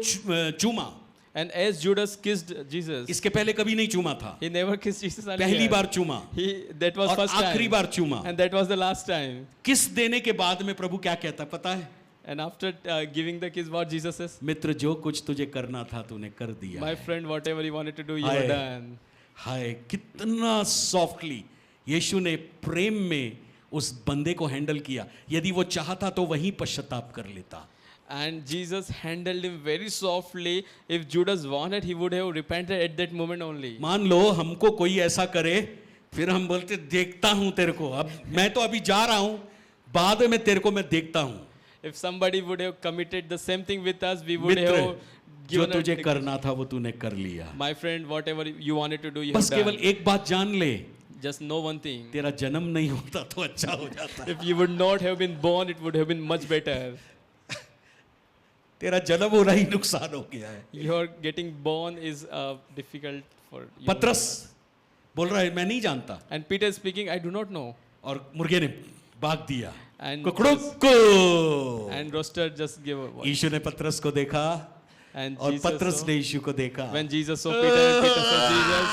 चूमा, And as Judas kissed Jesus, इसके पहले कभी नहीं चूमा था, he never kissed Jesus earlier. पहली बार चूमा That was और first आखिरी time. बार चूमा। And that was the last time. किस देने के बाद में प्रभु क्या कहता पता है, And after giving the kiss, what Jesus says? मित्र जो कुछ तुझे करना था तूने कर दिया My है। friend, whatever you wanted to do, you hi, have done. हाय कितना सॉफ्टली यीशु ने प्रेम में उस बंदे को हैंडल किया। यदि वो चाहता तो वहीं पश्चाताप कर लेता। And Jesus handled him very softly. If Judas wanted, he would have repented at that moment only. मान लो हमको कोई ऐसा करे, फिर हम बोलते देखता हूं तेरे को, अब मैं तो अभी जा रहा हूं, बाद में तेरे को मैं देखता हूं। If somebody would have committed the same thing with us, we would Mitra have जो given तुझे a, करना था वो तूने कर लिया। my friend, whatever you wanted to do, you बस have केवल done. एक बात जान ले, Just know one thing. तेरा जन्म नहीं होता तो अच्छा हो जाता। If you would not have been born, it would have been much better. तेरा जन्म होना ही नुकसान हो गया है। Your getting born is difficult for you. पतरस बोल रहा है मैं नहीं जानता, And Peter is speaking, I do not know. और मुर्गे ने भाग दिया, And कुकड़ुक। and rooster just gave a voice. यीशु ने पतरस को देखा And और Jesus पतरस saw, ने यीशु को देखा। when Jesus saw Peter and Peter saw Jesus,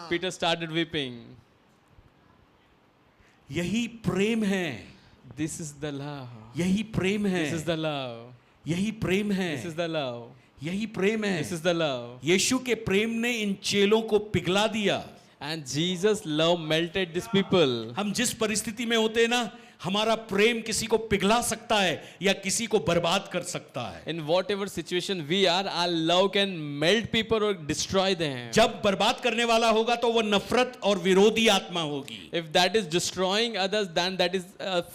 Peter started weeping. यही प्रेम है, This is the love. यही प्रेम है, This is the love. यही प्रेम है, This is the love. यही प्रेम है। This is the love. यीशु के प्रेम ने इन चेलों को पिघला दिया। And Jesus' love melted these people. हम जिस परिस्थिति में होते हैं ना, हमारा प्रेम किसी को पिघला सकता है या किसी को बर्बाद कर सकता है। In whatever situation we are, our love can melt people or destroy them. जब बर्बाद करने वाला होगा तो वो नफरत और विरोधी आत्मा होगी। If that is destroying others, then that is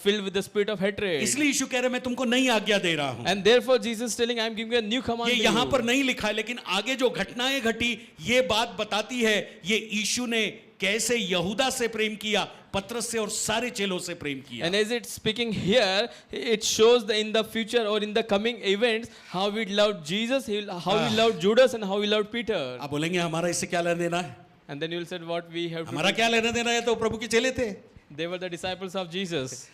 filled with the spirit of hatred. इसलिए यीशु कह रहे मैं तुमको नई आज्ञा दे रहा हूं। And therefore Jesus is telling, I am giving you a new command. ये to यहां you. पर नहीं लिखा है, लेकिन आगे जो घटनाएं घटी ये बात बताती है ये यीशु ने कैसे यहूदा से प्रेम किया, पतरस से और सारे चेलों से प्रेम किया। And as it's speaking here, it shows in the future or in the coming events how we loved Jesus, how we loved Judas, and how we loved Peter. आप बोलेंगे हमारा इससे क्या लेना देना है? And then you will say what we have to हमारा do. क्या लेना देना है? तो प्रभु के चेले थे। They were the disciples of Jesus.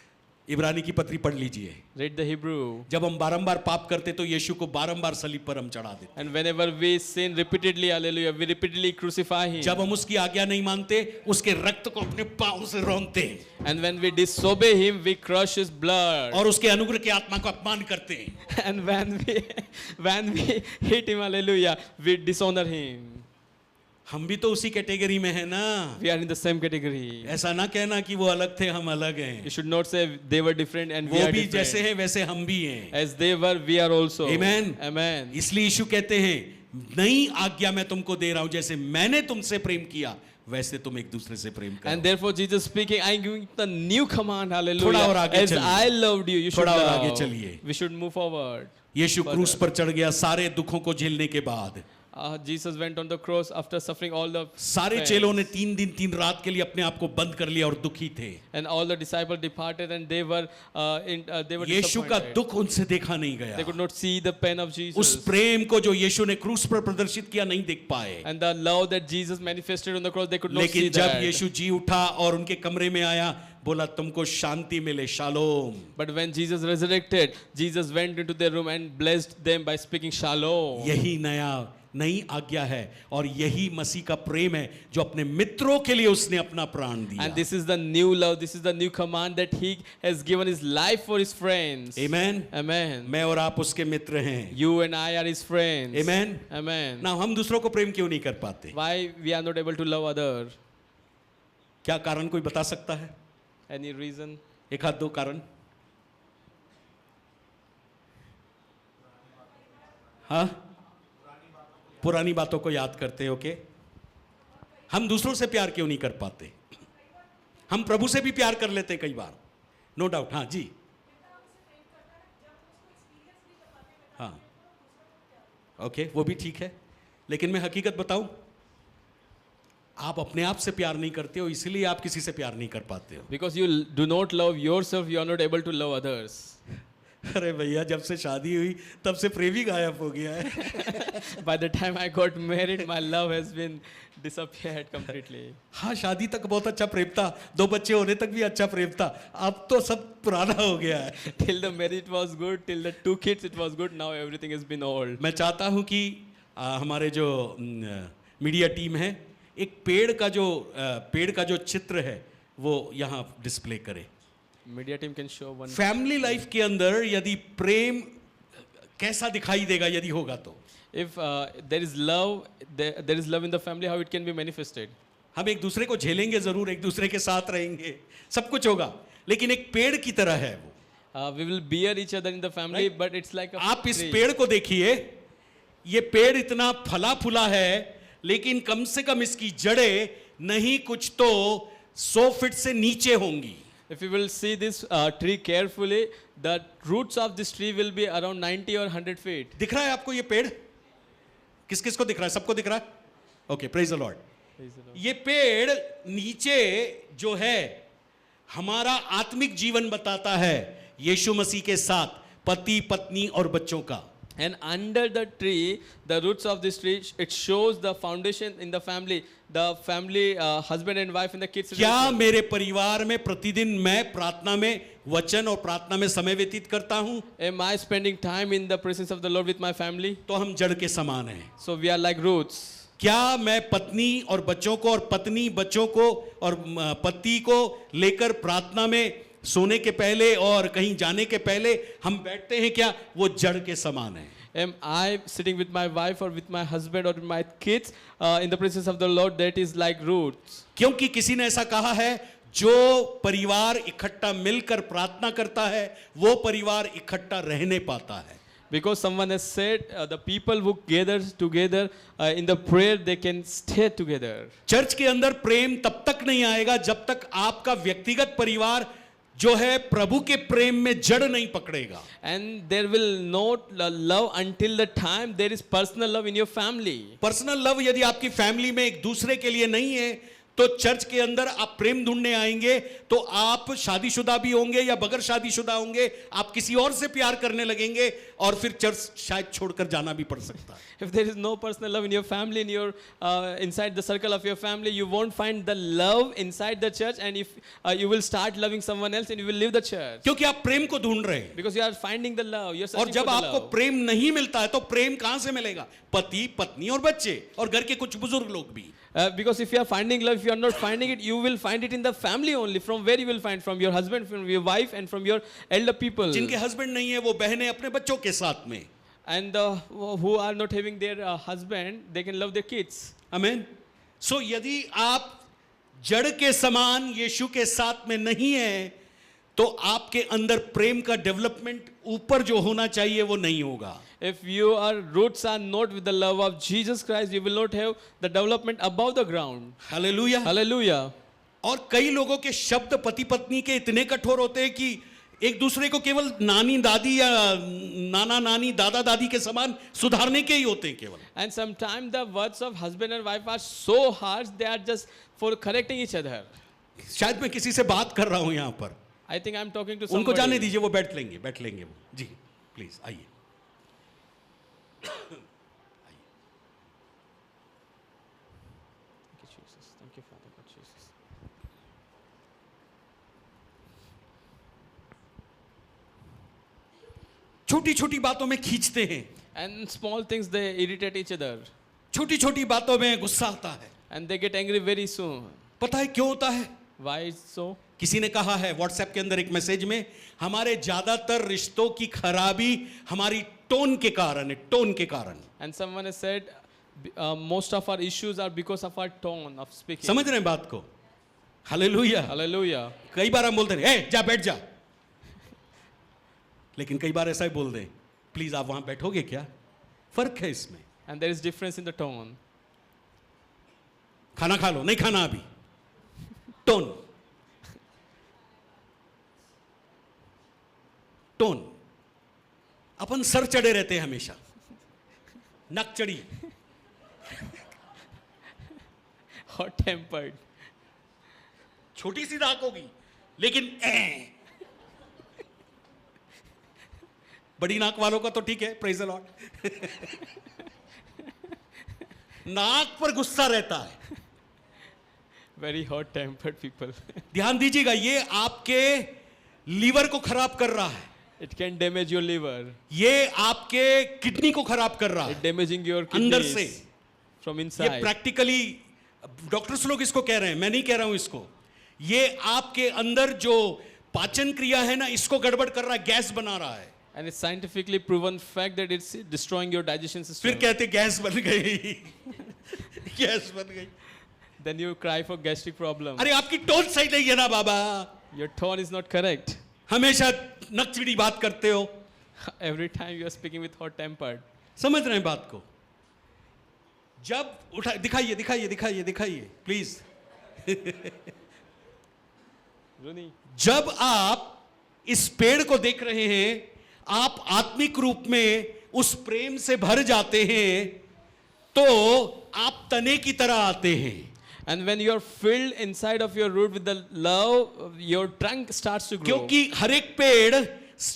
इब्रानी की पत्री पढ़ लीजिए। Read the Hebrew. जब हम बारंबार पाप करते तो यीशु को बारंबार सलीब पर हम चढ़ा देते। And whenever we sin repeatedly, hallelujah, we repeatedly crucify him. जब हम उसकी आज्ञा नहीं मानते उसके रक्त को अपने पांव से रौंदते हैं And when we disobey him, we crush his blood. और उसके अनुग्रह की आत्मा को अपमान करते हैं। And when we hit him, hallelujah, we dishonor him. हम भी तो उसी कैटेगरी में है ना। We are in the same category. ऐसा ना कहना कि वो अलग थे हम अलग हैं। You should not say they were different and we वो are भी different. जैसे हैं वैसे हम भी हैं। As they were, we are also. Amen. Amen. इसलिए यीशु कहते हैं नई आज्ञा मैं तुमको दे रहा हूं, जैसे मैंने तुमसे प्रेम किया वैसे तुम एक दूसरे से प्रेम करो। And therefore Jesus speaking, I am giving the new command, थोड़ा hallelujah. और आगे As चलिए। I loved you, you should थोड़ा और love. आगे चलिए। We should move forward. यीशु क्रूस पर चढ़ गया सारे दुखों को झेलने के बाद। Jesus went on the cross after suffering all the सारे pains. चेलों ने 3 दिन 3 रात के लिए अपने आप को बंद कर लिया और दुखी थे। And all the disciples departed and they were यीशु का disappointed. दुख उनसे देखा नहीं They गया। could not see the pain of उस Jesus. प्रेम को जो यीशु ने क्रूस पर प्रदर्शित किया नहीं देख पाए। And the love that Jesus manifested on the cross, they could not see लेकिन जब that. यीशु जी उठा और उनके कमरे में आया बोला तुमको शांति मिले, shalom. But when Jesus resurrected, Jesus went into their room and blessed them by speaking shalom. यही नई आज्ञा है और यही मसीह का प्रेम है जो अपने मित्रों के लिए उसने अपना प्राण दिया। And this is the new love, this is the new command that he has given his life for his friends. Amen. Amen. मैं और आप उसके मित्र हैं। You and I are his friends. Amen. Amen. ना हम दूसरों को प्रेम क्यों नहीं कर पाते? Why we are not able to love other? क्या कारण कोई बता सकता है? Any reason? एक आध दो कारण। हाँ, पुरानी बातों को याद करते हैं। ओके, हम दूसरों से प्यार क्यों नहीं कर पाते? हम प्रभु से भी प्यार कर लेते हैं कई बार, नो डाउट। हाँ जी, हाँ, ओके, वो भी ठीक है, लेकिन मैं हकीकत बताऊं, आप अपने आप से प्यार नहीं करते हो, इसलिए आप किसी से प्यार नहीं कर पाते हो। Because you do not love yourself, you are not able to love others. अरे भैया, जब से शादी हुई तब से प्रेम ही गायब हो गया है। By the time I got married, my love has been disappeared completely. हाँ, शादी तक बहुत अच्छा प्रेम था, 2 बच्चे होने तक भी अच्छा प्रेम था, अब तो सब पुराना हो गया है। Till the marriage was good, till the 2 kids it was good, now everything has been old. मैं चाहता हूँ कि हमारे जो मीडिया टीम है एक पेड़ का जो चित्र है वो यहाँ डिस्प्ले करे। Media team can show one. Family life के अंदर यदि प्रेम कैसा दिखाई देगा यदि होगा तो? If there is love, there is love in the family, how it can be manifested? हम एक दूसरे को झेलेंगे जरूर, एक दूसरे के साथ रहेंगे, सब कुछ होगा, लेकिन एक पेड़ की तरह है वो। We will bear each other in the family, Right? but it's like a आप इस tree. पेड़ को देखिए, ये पेड़ इतना फला फूला है, लेकिन कम से कम इसकी जड़ें नहीं कुछ तो 100 फीट से नीचे होंगी। If you will see this tree carefully, the roots of this tree will be around 90 or 100 feet. दिख रहा है आपको ये पेड़? किस किस को दिख रहा है? सबको दिख रहा है? Okay, praise the Lord. ये पेड़ नीचे जो है हमारा आत्मिक जीवन बताता है, यीशु मसीह के साथ पति पत्नी और बच्चों का। And under the tree, the roots of this tree, it shows the foundation in the family, husband and wife and the kids. क्या मेरे परिवार में प्रतिदिन मैं प्रार्थना में वचन और प्रार्थना में समय व्यतीत करता हूं? Am I spending time in the presence of the Lord with my family? तो हम जड़ के समान हैं. So we are like roots. क्या मैं पत्नी और बच्चों को और पत्नी बच्चों को और पति को लेकर प्रार्थना में सोने के पहले और कहीं जाने के पहले हम बैठते हैं क्या? वो जड़ के समान है. Am I sitting with my wife or with my husband or with my kids in the presence of the Lord? That is like roots. क्योंकि किसी ने ऐसा कहा है, जो परिवार इकट्ठा मिलकर प्रार्थना करता है वो परिवार इकट्ठा रहने पाता है. Because someone has said the people who gather together in the prayer, they can stay together. Church के अंदर प्रेम तब तक नहीं आएगा जब तक आपका व्यक्तिगत परिवार जो है प्रभु के प्रेम में जड़ नहीं पकड़ेगा. And there will not love until the time there is personal love in your family. Personal love यदि आपकी फैमिली में एक दूसरे के लिए नहीं है तो चर्च के अंदर आप प्रेम ढूंढने आएंगे तो आप शादीशुदा भी होंगे या बगैर शादीशुदा होंगे, आप किसी और से प्यार करने लगेंगे और फिर चर्च शायद छोड़कर जाना भी पड़ सकता है. If there is no personal love in your family, in your inside the circle of your family, you won't find the love inside the church, and if you will start loving someone else and you will leave the church. क्योंकि आप प्रेम को ढूंढ रहे हैं. Because you are finding the love, you are और searching जब for the आपको love. प्रेम नहीं मिलता है तो प्रेम कहां से मिलेगा? पति पत्नी और बच्चे और घर के कुछ बुजुर्ग लोग भी. Because if you are finding love, if you are not finding it, you will find it in the family only. From where you will find? From your husband, from your wife, and from your elder people. जिनके हस्बैंड नहीं है वो बहनें अपने बच्चों के साथ में. And who are not having their husband, they can love their kids. आमीन. सो यदि आप जड़ के समान यीशु के साथ में नहीं है तो आपके अंदर प्रेम का डेवलपमेंट ऊपर जो होना चाहिए वो नहीं होगा. If your roots are not with the love of Jesus Christ, you will not have the development above the ground. Hallelujah. Hallelujah. और कई लोगों के शब्द पति पत्नी के इतने कठोर होते हैं कि एक दूसरे को केवल नानी दादी या नाना नानी दादा दादी के समान सुधारने के ही होते हैं केवल. And sometimes the words of husband and wife are so harsh, they are just for correcting each other. शायद मैं किसी से बात कर रहा हूं यहां पर. I think I'm talking to उनको जाने somebody. दीजिए, वो बैठ लेंगे वो. जी प्लीज आइए. Thank you, Jesus. Thank you, Father God, Jesus. छोटी छोटी बातों में खींचते हैं. And small things, they irritate each other. छोटी छोटी बातों में गुस्सा आता है. And they get angry very soon. पता है क्यों होता है? Why is so? किसी ने कहा है व्हाट्सएप के अंदर एक मैसेज में, हमारे ज्यादातर रिश्तों की खराबी हमारी टोन के कारण है. टोन के कारण. And someone has said, most of our issues are because of our tone of speaking. समझ रहे हैं बात को? हालेलुया. Hallelujah. कई बार हम बोलते हैं जा बैठ जा, लेकिन कई बार ऐसा ही बोल दें, प्लीज आप वहां बैठोगे क्या? फर्क है इसमें. And there is difference in the tone. खाना खा लो, नहीं खाना अभी. टोन. टोन. अपन सर चढ़े रहते हैं हमेशा, नक चढ़ी. Hot tempered. छोटी सी नाक होगी लेकिन बड़ी नाक वालों का तो ठीक है, प्रेज द लॉर्ड. नाक पर गुस्सा रहता है. Very hot tempered people. ध्यान दीजिएगा, ये आपके लीवर को खराब कर रहा है. It can damage your liver. ये आपके किडनी को खराब कर रहा It है damaging your अंदर kidneys से. from ये inside. प्रैक्टिकली डॉक्टर्स लोग इसको कह रहे हैं, मैं नहीं कह रहा हूं इसको. ये आपके अंदर जो पाचन क्रिया है ना, इसको गड़बड़ कर रहा है, गैस बना रहा है. And it's scientifically proven fact that it's destroying your digestion system. फिर कहते गैस बन गई. गैस बन गई. Then you cry for gastric problem. अरे आपकी टोन सही नहीं है ना बाबा, Your tone is not correct. हमेशा नकचड़ी बात करते हो. Every time you are speaking with hot tempered. समझ रहे हैं बात को? जब उठा दिखाइए दिखाइए दिखाइए दिखाइए प्लीज. Runi. जब आप इस पेड़ को देख रहे हैं, आप आत्मिक रूप में उस प्रेम से भर जाते हैं तो आप तने की तरह आते हैं. And when you are filled inside of your root with the love, your trunk starts to grow. क्योंकि हर एक पेड़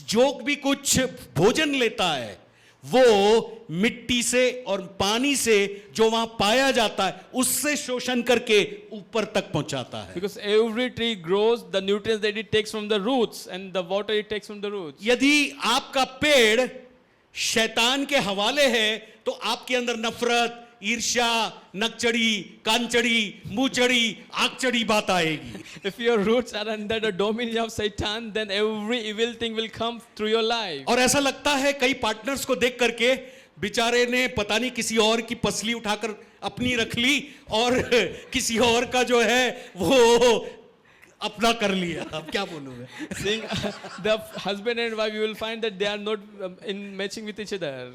जो भी कुछ भोजन लेता है वो मिट्टी से और पानी से जो वहां पाया जाता है उससे शोषण करके ऊपर तक पहुंचाता है। Because every tree grows the nutrients that it takes from the roots and the water it takes from the roots. यदि आपका पेड़ शैतान के हवाले है तो आपके अंदर नफरत, ईर्ष्या, नकचड़ी, कानचड़ी, मुंहचड़ी, आगचड़ी बात आएगी। If your roots are under the dominion of Satan, then every evil thing will come through your life. और ऐसा लगता है कई पार्टनर्स को देख करके बेचारे ने पता नहीं किसी और की पसली उठाकर अपनी रख ली और किसी और का जो है वो अपना कर लिया। अब क्या बोलूं मैं? Seeing the husband and wife, you will find that they are not in matching with each other.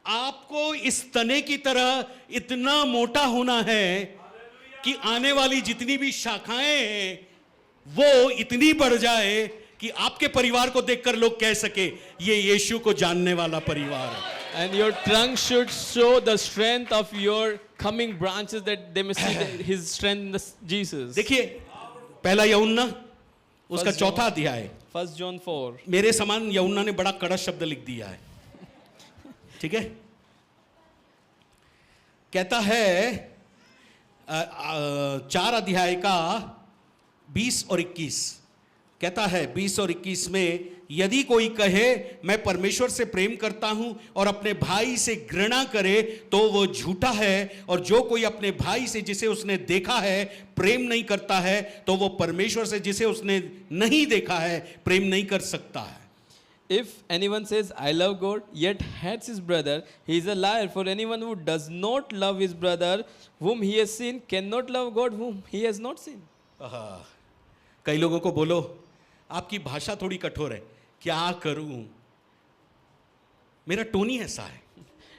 आपको इस तने की तरह इतना मोटा होना है कि आने वाली जितनी भी शाखाएं हैं वो इतनी बढ़ जाए कि आपके परिवार को देखकर लोग कह सके ये यीशु को जानने वाला परिवार है। And your trunk should show the strength of your coming branches, that they may see his strength in Jesus. देखिए पहला यूहन्ना उसका First John. चौथा अध्याय। 1 John 4. मेरे समान यूहन्ना ने बड़ा कड़ा शब्द लिख दिया है, ठीक है। कहता है 4 अध्याय का 20 और 21 कहता है 20 और 21 में, यदि कोई कहे मैं परमेश्वर से प्रेम करता हूं और अपने भाई से घृणा करे तो वो झूठा है, और जो कोई अपने भाई से जिसे उसने देखा है प्रेम नहीं करता है तो वो परमेश्वर से जिसे उसने नहीं देखा है प्रेम नहीं कर सकता है। If anyone says, I love God, yet hates his brother, he is a liar. For anyone who does not love his brother, whom he has seen, cannot love God, whom he has not seen. कई लोगों को बोलो आपकी भाषा थोड़ी कठोर है, क्या करूं, मेरा टोन ही ऐसा है।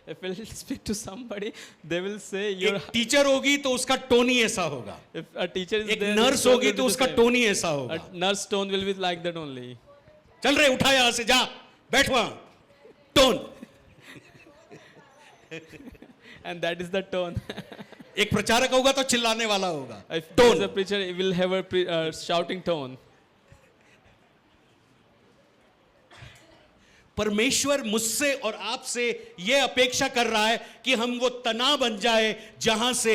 If I speak to somebody, they will say, your, एक टीचर होगी तो उसका टोन ही ऐसा होगा, if a teacher is एक there, नर्स the tone होगी will तो be the उसका same. टोन ही ऐसा होगा। A nurse tone will be like that only. चल रहे उठा यहां से, जा बैठ वहां, tone. And that is the tone. एक प्रचारक होगा तो चिल्लाने वाला होगा, If there is a tone. preacher, he will have a shouting tone. परमेश्वर मुझसे और आपसे यह अपेक्षा कर रहा है कि हम वो तना बन जाए जहां से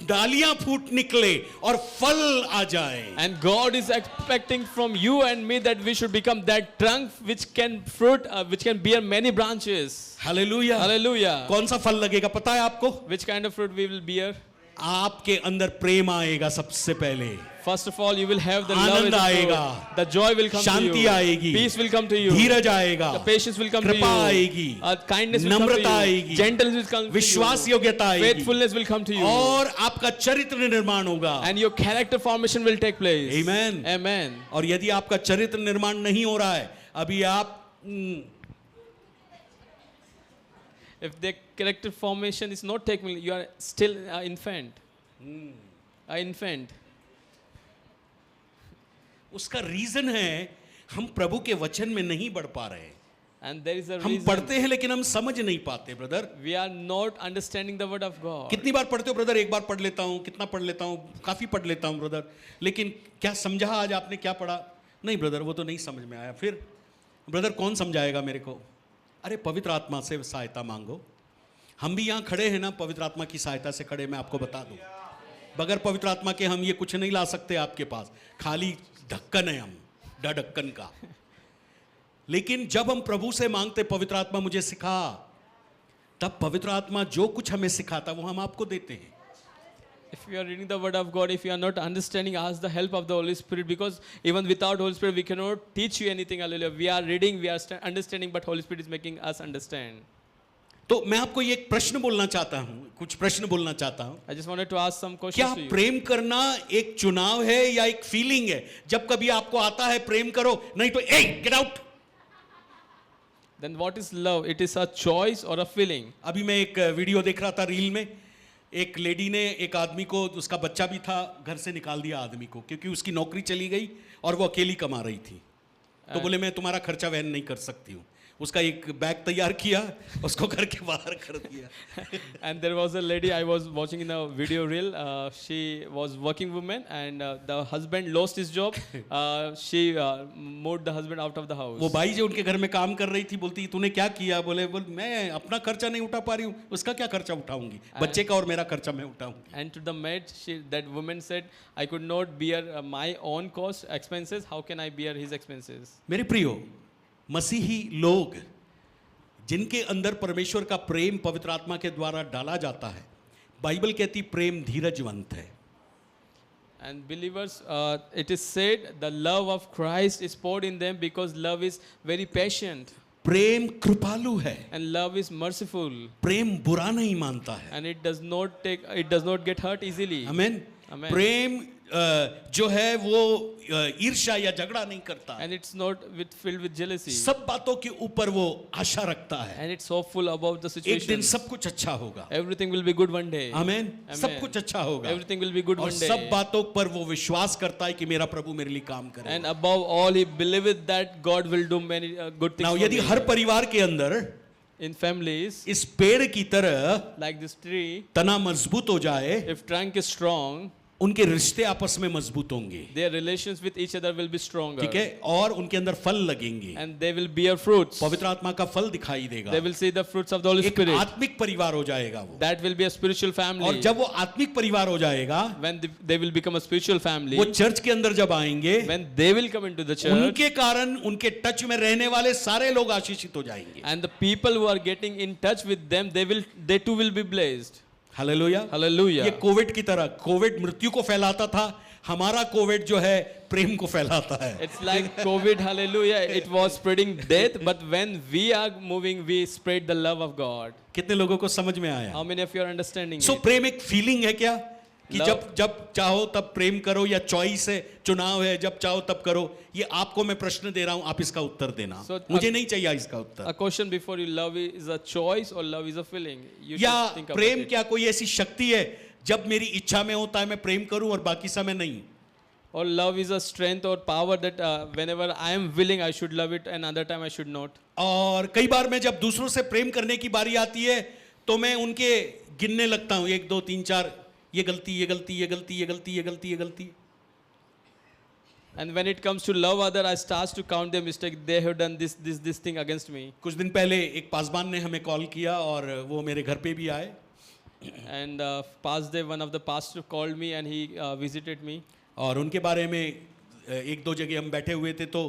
डालियां फूट निकले और फल आ जाए। And God is expecting from you and me that we should become that trunk which can which can bear many branches. Hallelujah, Hallelujah. कौन सा फल लगेगा पता है आपको? Which kind of fruit we will bear? आपके अंदर प्रेम आएगा सबसे पहले, First of all, you will have the love, आनंद आएगा, the joy will come to Shanti you, आएगी, peace will come to you, धीरज आएगा, the patience will come to you, कृपा आएगी, kindness will come to Namrata you, आएगी, gentleness will come to विश्वास you, योग्यता आएगी, faithfulness will come to you, और आपका चरित्र निर्माण होगा। and your character formation will take place. Amen. Amen. और यदि आपका चरित्र निर्माण नहीं हो रहा है, अभी आप If the character formation is not taking, you are still an infant. An infant. उसका रीजन है हम प्रभु के वचन में नहीं बढ़ पा रहे हैं। And there is a हम reason पढ़ते हैं लेकिन हम समझ नहीं पाते brother. we are not understanding the word of God. कितनी बार पढ़ते हो ब्रदर? एक बार पढ़ लेता हूँ, कितना पढ़ लेता हूँ, काफी पढ़ लेता हूँ ब्रदर, लेकिन क्या समझा आज आपने, क्या पढ़ा? नहीं ब्रदर वो तो नहीं समझ में आया। फिर ब्रदर कौन समझाएगा मेरे को? अरे पवित्र आत्मा से सहायता मांगो। हम भी यहाँ खड़े हैं ना, पवित्र आत्मा की सहायता से खड़े। मैं आपको बता दूं, बगैर पवित्र आत्मा के हम ये कुछ नहीं ला सकते आपके पास, खाली ढक्कन है हम, ढक्कन का। लेकिन जब हम प्रभु से मांगते पवित्र आत्मा मुझे सिखा, तब पवित्र आत्मा जो कुछ हमें सिखाता वो हम आपको देते हैं। If you are reading the word of God, if you are not understanding, ask the help of the Holy Spirit, because even without Holy Spirit, we cannot teach you anything. Hallelujah. We are reading, we are understanding, but Holy Spirit is making us understand. तो मैं आपको ये एक प्रश्न बोलना चाहता हूं, कुछ प्रश्न बोलना चाहता हूं। I just wanted to ask some क्या questions to you. प्रेम करना एक चुनाव है या एक फीलिंग है? जब कभी आपको आता है प्रेम करो, नहीं तो ए get out. Then what is love? It is a choice or a feeling. अभी मैं एक वीडियो देख रहा था रील में, एक लेडी ने एक आदमी को, उसका बच्चा भी था, घर से निकाल दिया आदमी को, क्योंकि उसकी नौकरी चली गई और वो अकेली कमा रही थी। तो बोले मैं तुम्हारा खर्चा वहन नहीं कर सकती हूँ। उसका एक बैग तैयार किया, उसको घर के बाहर कर दिया. And there was a lady I was watching in a video reel. She was working woman, and the husband lost his job. She moved the husband out of the house. वो भाई जो उनके घर में काम कर रही थी बोलती तूने क्या किया? बोले मैं अपना खर्चा नहीं उठा पा रही हूँ, उसका क्या खर्चा उठाऊंगी? बच्चे का और मेरा खर्चा मैं उठाऊंगी. And to the maid, that woman said, I could not bear my own cost expenses. How can I bear his expenses? मेरे प्रियो, मसीही लोग जिनके अंदर परमेश्वर का प्रेम पवित्र आत्मा के द्वारा डाला जाता है, बाइबल कहती प्रेम धीरजवंत है. And believers, it is said the love of Christ is poured in them because love is very patient. प्रेम कृपालु है. And love is merciful. प्रेम बुरा नहीं मानता है. And it does not get hurt easily. आमीन. Amen. प्रेम जो है वो ईर्ष्या या झगड़ा नहीं करता. And it's not filled with jealousy. सब बातों के ऊपर वो आशा रखता है. And it's hopeful about the situation. एक दिन सब कुछ अच्छा होगा. Everything will be good one day. आमीन. सब कुछ अच्छा होगा. Everything will be good और one day. सब बातों पर वो विश्वास करता है कि मेरा प्रभु मेरे लिए काम करेगा. And above all, he believeth that God will do many good things. Now for यदि me. हर परिवार के अंदर In families, इस पेड़ की तरह like this tree, तना मजबूत हो जाए, if trunk is strong, उनके रिश्ते आपस में मजबूत होंगे. their relations with each other will be stronger. ठीक है. और उनके अंदर फल लगेंगे. And they will bear fruits. पवित्र आत्मा का फल दिखाई देगा. They will see the fruits of the Holy एक Spirit. आत्मिक परिवार हो जाएगा वो. That will be a spiritual family. और जब वो आत्मिक परिवार हो जाएगा, When they will become a spiritual family, वो चर्च के अंदर जब आएंगे, when they will come into the church, उनके कारण उनके टच में रहने वाले सारे लोग आशीषित हो जाएंगे. and the people who are getting in touch with them, they too will be blessed. Hallelujah. Hallelujah. ये कोविड की तरह, कोविड मृत्यु को फैलाता था, हमारा कोविड जो है प्रेम को फैलाता है. It's like COVID, hallelujah. It was spreading death, but when we are moving, we spread the love of God. कितने लोगों को समझ में आया? How many of you are understanding so it? प्रेम एक फीलिंग है क्या कि Love. जब चाहो तब प्रेम करो, या चॉइस है, चुनाव है, जब चाहो तब करो? ये आपको मैं प्रश्न दे रहा हूं, आप इसका उत्तर देना. So, मुझे नहीं चाहिए इसका उत्तर. A question before you: love is a choice or love is a feeling? You या should think about Prem it. क्या कोई ऐसी शक्ति है जब मेरी इच्छा में होता है मैं प्रेम करूं और बाकी समय नहीं? Or love is a strength or power that whenever I am willing, I should love it, and other time I should not. और कई बार मैं जब दूसरों से प्रेम करने की बारी आती है तो मैं उनके गिनने लगता हूं, 1 2 3 4, ये गलती, ये गलती, ये गलती, ये गलती, ये गलती, ये गलती. And when it comes to love other, I start to count their mistake. They have done this thing against me. कुछ दिन पहले एक पासबान ने हमें कॉल किया और वो मेरे घर पे भी आए. And past day, one of the pastors called me and he visited me. और उनके बारे में 1 2 जगह हम बैठे हुए थे तो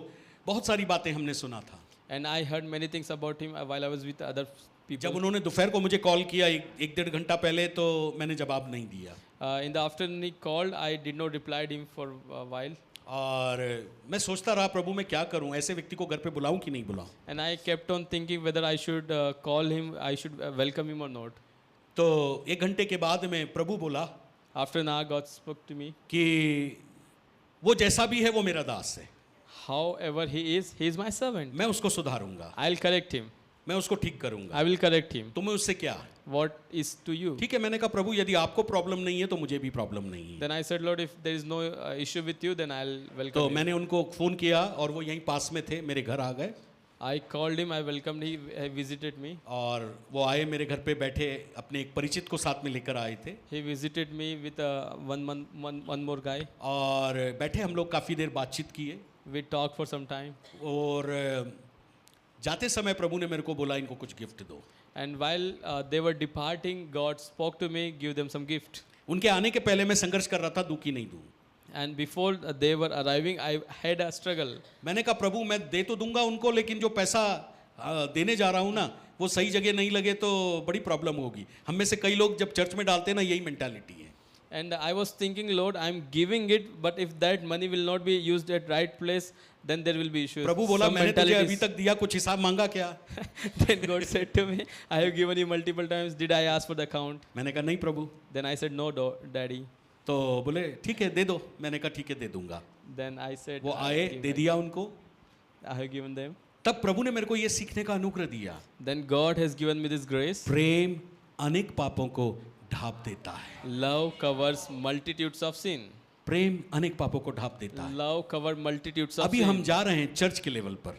बहुत सारी बातें हमने सुना था. And I heard many things about him while I was with other people. जब उन्होंने दोपहर को मुझे कॉल किया 1-1.5 घंटा पहले, तो मैंने जवाब नहीं दिया. In the afternoon he called. I did not reply him for a while. और मैं सोचता रहा प्रभु मैं क्या करूं, ऐसे व्यक्ति को घर पे बुलाऊं कि नहीं बुलाऊं. And I kept on thinking whether I should call him, I should welcome him or not. तो 1 घंटे के बाद में प्रभु बोला After an hour, God spoke to me. कि वो जैसा भी है वो मेरा दास है, However he is my servant. मैं उसको सुधारूंगा, I'll correct him. मैं उसको ठीक करूंगा. I will correct him. तुम्हें उससे क्या? What is to you? ठीक है. मैंने कहा प्रभु यदि आपको प्रॉब्लम नहीं है तो मुझे भी प्रॉब्लम नहीं है. Then I said, Lord, if there is no issue with you, then I'll welcome तो you. मैंने उनको फ़ोन किया और वो यहीं पास में थे, मेरे घर आ गए. I called him, I welcomed him, he visited me. और वो आए मेरे घर पे बैठे, अपने एक परिचित को साथ में लेकर आए थे. He visited me with one more guy. और बैठे हम लोग काफ़ी देर बातचीत किए. We talked for some time. और जाते समय प्रभु ने मेरे को बोला इनको कुछ गिफ्ट दो. And while they were departing, God spoke to me, give them some gift. उनके आने के पहले मैं संघर्ष कर रहा था, दूं कि नहीं दूं. And before they were arriving, I had a struggle. मैंने कहा प्रभु मैं दे तो दूंगा उनको, लेकिन जो पैसा देने जा रहा हूँ ना वो सही जगह नहीं लगे तो बड़ी प्रॉब्लम होगी. हम में से कई लोग जब चर्च में डालते हैं ना, यही मेंटालिटी है. And I was thinking, Lord, I'm giving it, but if that money will not be used at right place, then there will be issues. प्रभु बोला Some मैंने तुझे अभी mentalities. तक दिया, कुछ हिसाब मांगा क्या? Then God said to me, I have given you multiple times. Did I ask for the account? मैंने कहा नहीं प्रभु. Then I said, no, Daddy. तो बोले ठीक है दे दो. मैंने कहा ठीक है दे दूंगा. Then I said, वो I आए, have दे given- दिया उनको. I have given them. तब प्रभु ने मेरे को ये सीखने का अनुग्रह दिया, Then God has given me this grace. प्रेम अनेक पापों को ढांप देता है. Love covers multitudes of sin. प्रेम अनेक पापों को ढांप देता है. Love covers multitudes of अभी sin. हम जा रहे हैं चर्च के लेवल पर.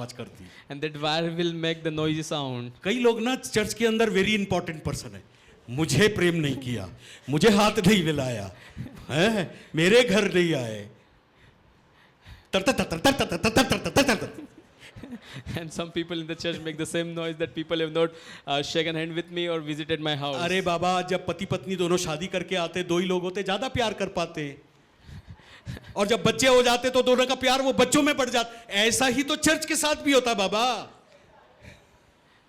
आवाज करती है। and that wire will make the noisy sound. कई लोग ना चर्च के अंदर वेरी इंपॉर्टेंट पर्सन है, मुझे प्रेम नहीं किया, मुझे हाथ नहीं मिलाया, है मेरे घर नहीं आए, तर तर तर तर तर तर तर तर तर तर। And some people in the church make the same noise that people have not shaken hand with me or visited my house. अरे बाबा, जब पति पत्नी दोनों शादी करके आते, दो ही लोग होते, ज्यादा प्यार कर पाते, और जब बच्चे हो जाते तो दोनों का प्यार वो बच्चों में बढ़ जाता। ऐसा ही तो चर्च के साथ भी होता बाबा।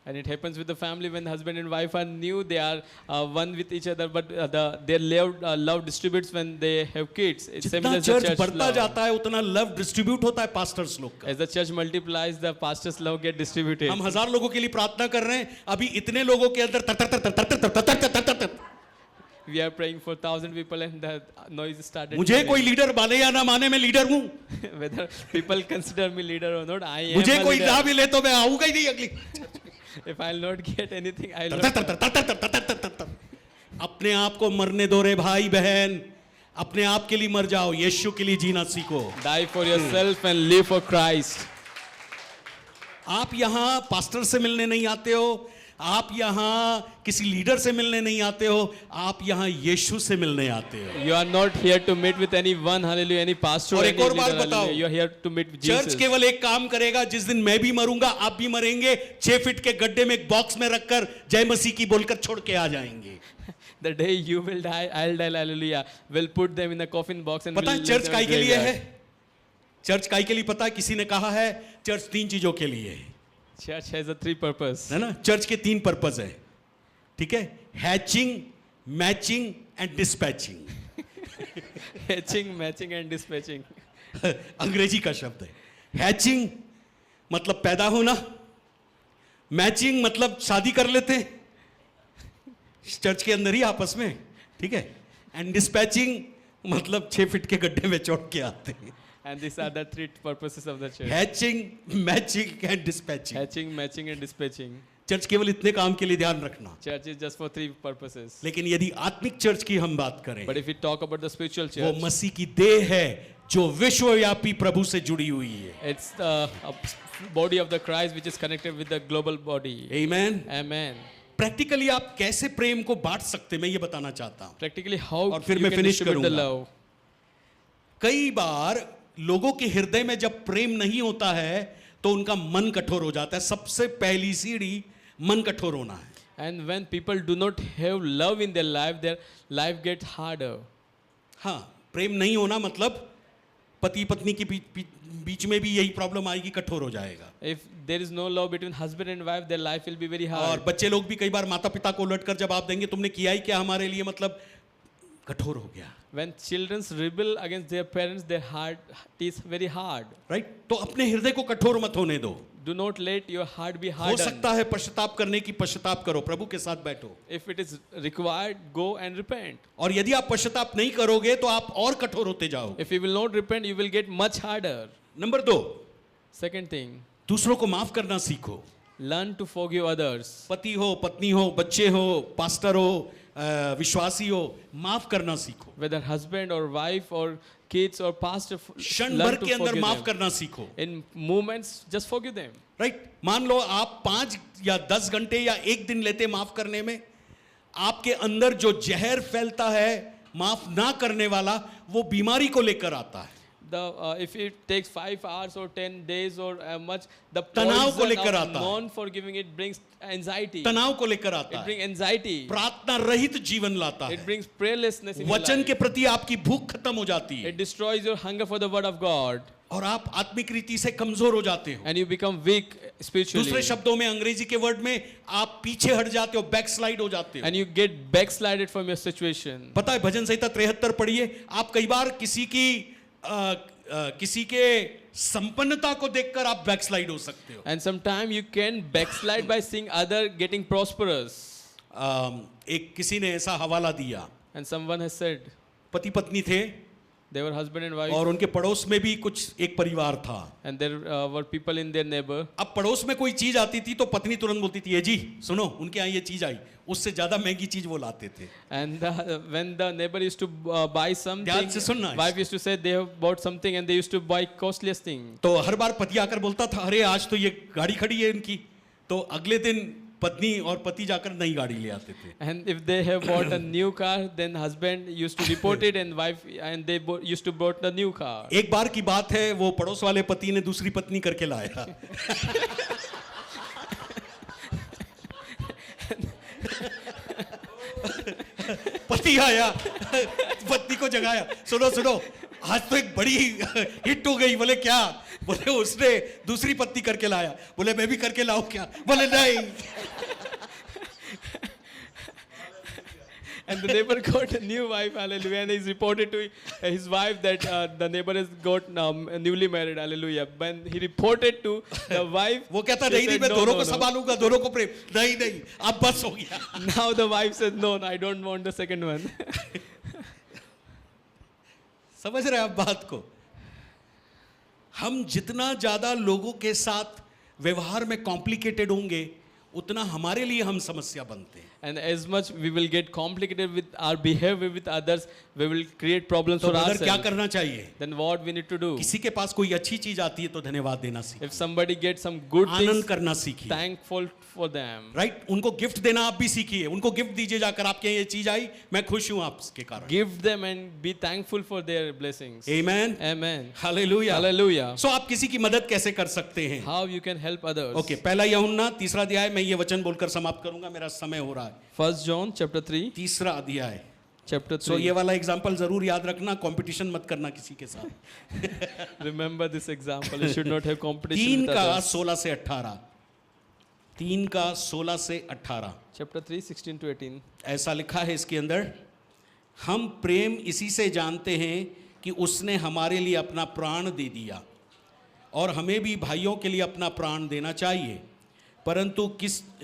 And it happens with the family when husband and wife are new, they are one with each other, but their love distributes when they have kids. It's same जितना as the चर्च church बढ़ता love. जाता है उतना लव डिस्ट्रीब्यूट होता है पास्टर्स लोग का। As the church multiplies, the pastor's love get distributed. हम 1000 लोगों के लिए प्रार्थना कर रहे हैं, अभी इतने लोगों के अंदर तर तर तर तर तर तर तर तर तर तर। We are praying for 1,000 people and the noise started. मुझे कोई लीडर माने या ना माने, मैं लीडर हूँ। Whether people consider me leader or not, I am मुझे a कोई leader. ना मिले तो मैं आऊंगा ही नहीं अगली। If I'll not get anything, I'll तर तर not. तर तर तर तर तर तर तर। अपने आप को मरने दो रे भाई बहन, अपने आप के लिए मर जाओ, यीशु के लिए जीना सीखो। Die for yourself and live for Christ. आप यहाँ पास्टर से मिलने नहीं आते हो, आप यहाँ किसी लीडर से मिलने नहीं आते हो, आप यहाँ यीशु से मिलने आते हो। You are not here to meet with anyone, hallelujah, any pastor और or एक any और leader, बात बताओ, hallelujah. You are here to meet with church Jesus. केवल एक काम करेगा, जिस दिन मैं भी मरूंगा आप भी मरेंगे, 6 फीट के गड्ढे में एक बॉक्स में रखकर जय मसीह की बोलकर छोड़ के आ जाएंगे। The day you will die, I'll die, hallelujah. We'll put them in a coffin box and पता we'll है leave चर्च them काय in के लिए graveyard. है? चर्च काय के लिए पता है? किसी ने कहा है चर्च 3 चीजों के लिए है, Church has a 3 purpose. है ना? चर्च के 3 पर्पस है, ठीक है? Hatching, matching and dispatching. Hatching, matching and dispatching. अंग्रेजी का शब्द है। हैचिंग मतलब पैदा होना, मैचिंग मतलब शादी कर लेते हैं चर्च के अंदर ही आपस में, ठीक है? एंड डिस्पैचिंग मतलब 6 फीट के गड्ढे में छोड़ के आते हैं। And these are the 3 purposes of the church. Hatching, matching and dispatching. Hatching, matching and dispatching. Church केवल इतने काम के लिए ध्यान रखना। Church is just for 3 purposes. लेकिन यदि आत्मिक चर्च की हम बात करें, But if we talk about the spiritual वो church, मसीह की देह है जो विश्वव्यापी प्रभु से जुड़ी हुई है। it's the body of the Christ which is connected with the global body. Amen. Amen. Practically आप कैसे प्रेम को बांट सकते हैं, मैं ये बताना चाहता हूं। Practically how और फिर you मैं can finish distribute the करूंगा। love. कई बार लोगों के हृदय में जब प्रेम नहीं होता है तो उनका मन कठोर हो जाता है। सबसे पहली सीढ़ी मन कठोर होना है। And when people do not have love in their life gets harder. हाँ, प्रेम नहीं होना मतलब पति पत्नी के बीच में भी यही प्रॉब्लम आएगी, कठोर हो जाएगा। If there is no love between husband and wife, their life will be very और hard. बच्चे लोग भी कई बार माता पिता को उलट कर जवाब देंगे, तुमने किया ही क्या हमारे लिए, मतलब कठोर हो गया, When children rebel against their parents, their heart is very hard. Right? तो अपने हृदय को कठोर मत होने दो। Do not let your heart be हो hardened. सकता है पश्चाताप करने की, पश्चाताप करो, प्रभु के साथ बैठो। If it is required, go and repent. और यदि आप पश्चाताप नहीं करोगे तो आप और कठोर होते जाओगे। If you will not repent, you will get much harder. Number 2, Second thing, दूसरों को माफ करना सीखो। learn to forgive others. पति हो, पत्नी हो, बच्चे हो, पास्टर हो, विश्वासी हो, माफ करना सीखो। Whether husband or wife or kids or pastor, क्षण learn भर to के अंदर forgive माफ them. करना सीखो, In moments, just forgive them. Right? मान लो आप 5 या 10 घंटे या 1 दिन लेते माफ करने में, आपके अंदर जो जहर फैलता है माफ ना करने वाला, वो बीमारी को लेकर आता है। If it takes 5 hours or 10 days or much, the तनाव को poison लेकर of आता है। non-forgiving, it brings anxiety. तनाव को लेकर आता It है, brings anxiety. प्रार्थना रहित जीवन लाता It है, brings prayerlessness in your वचन life. के प्रति आपकी भूख खत्म हो जाती है It destroys your hunger for the word of God, और आप आत्मिक रीति से कमजोर हो जाते हो। and you become weak spiritually. दूसरे शब्दों में, अंग्रेजी के वर्ड में, आप पीछे हट जाते हो, बैकस्लाइड हो जाते हो। And you get backslided from your situation. पता है, भजन संहिता 73 पढ़िए, आप कई बार किसी के संपन्नता को देखकर आप बैकस्लाइड हो सकते हो। And sometimes you can backslide by seeing other getting prosperous. एक किसी ने ऐसा हवाला दिया, And someone has said, पति पत्नी थे, They were husband and wife, और उनके पड़ोस में भी कुछ एक परिवार था। and there were people in their neighbor. अब पड़ोस में कोई चीज आती थी तो पत्नी तुरंत बोलती थी, ये जी सुनो, उनके यहाँ ये चीज आई, उससे ज्यादा महंगी चीज वो लाते थे। And when the neighbor used to buy something, ध्यान से सुनना। wife used to say they have bought something and they used to buy costliest thing. तो हर बार पति आकर बोलता था, अरे आज तो ये गाड़ी खड़ी है इनकी, तो अगले दिन पत्नी और पति जाकर नई गाड़ी ले आते थे। And if they have bought a new car, then husband used to report it and wife and they used to bought the new car. एक बार की बात है, वो पड़ोस वाले पति ने दूसरी पत्नी करके लाया। पति आया, पत्नी को जगाया, सुनो सुनो, आज तो एक बड़ी हिट हो गई। बोले क्या? बोले उसने दूसरी पत्नी करके लाया। बोले मैं भी करके लाऊं क्या? बोले नहीं। And the neighbor got a new wife, hallelujah, and he's reported to his wife that the neighbor has got newly married, hallelujah. When he reported to the wife, वो कहता she नहीं नहीं, said, मैं "No, दोनों no, को no." संभालूंगा, दोनों को प्रेम। नहीं नहीं, अब बस हो गया। Now the wife said, no, no, I don't want the second one. समझ रहे हैं आप बात को? हम जितना ज्यादा लोगों के साथ व्यवहार में कॉम्प्लिकेटेड होंगे, उतना हमारे लिए हम समस्या बनते हैं। And as much we will get complicated with our behavior with others, we will create problems तो for ब्रदर क्या ourselves. करना चाहिए? Then what we need to do? किसी के पास कोई अच्छी चीज आती है तो धन्यवाद देना सीखिए, If somebody gets some good Anand things, करना सीखिए, thankful for them. राइट? उनको गिफ्ट देना आप भी सीखिए, उनको गिफ्ट दीजिए जाकर, आपके यहाँ ये चीज आई, मैं खुश हूं आपके कारण। Give them and be thankful for their blessings. Amen, Amen. Hallelujah. Hallelujah. सो आप किसी की मदद कैसे कर सकते हैं? How you can help others. Okay, पहला यूहन्ना 3 अध्याय, मैं ये वचन बोलकर समाप्त करूंगा, मेरा समय हो रहा है। 1 John chapter 3. 3 अध्याय। Chapter सो 3. ये वाला एग्जांपल जरूर याद रखना, कंपटीशन मत करना किसी के साथ। Remember this example. You should not have competition 3 with का others. 16 से 18, 3 का 16 से 18 Chapter 3, 16 to 18. ऐसा लिखा है इसके अंदर, हम प्रेम इसी से जानते हैं कि उसने हमारे लिए अपना प्राण दे दिया, और हमें भी भाइयों के लिए अपना प्राण देना चाहिए। परंतु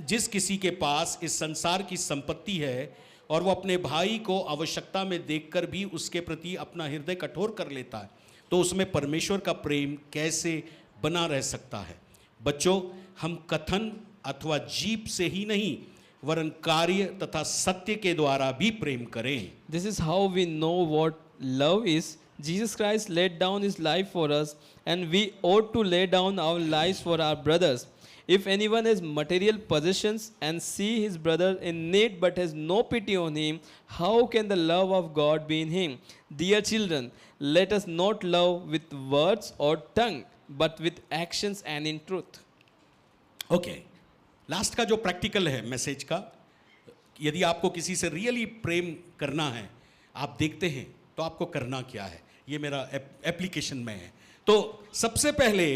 जिस किसी के पास इस संसार की संपत्ति है और वो अपने भाई को आवश्यकता में देखकर भी उसके प्रति अपना हृदय कठोर कर लेता है, तो उसमें परमेश्वर का प्रेम कैसे बना रह सकता है? बच्चों, हम कथन अथवा जीभ से ही नहीं, वरन कार्य तथा सत्य के द्वारा भी प्रेम करें। This is how we know what love is. Jesus Christ laid down his life for us, and we ought to lay down our lives for our brothers. If anyone has material possessions and see his brother in need but has no pity on him, how can the love of God be in him? Dear children, let us not love with words or tongue, but with actions and in truth. Okay, last का जो प्रैक्टिकल है मैसेज का, यदि आपको किसी से रियली प्रेम करना है, आप देखते हैं तो आपको करना क्या है, ये मेरा एप्लीकेशन में है। तो सबसे पहले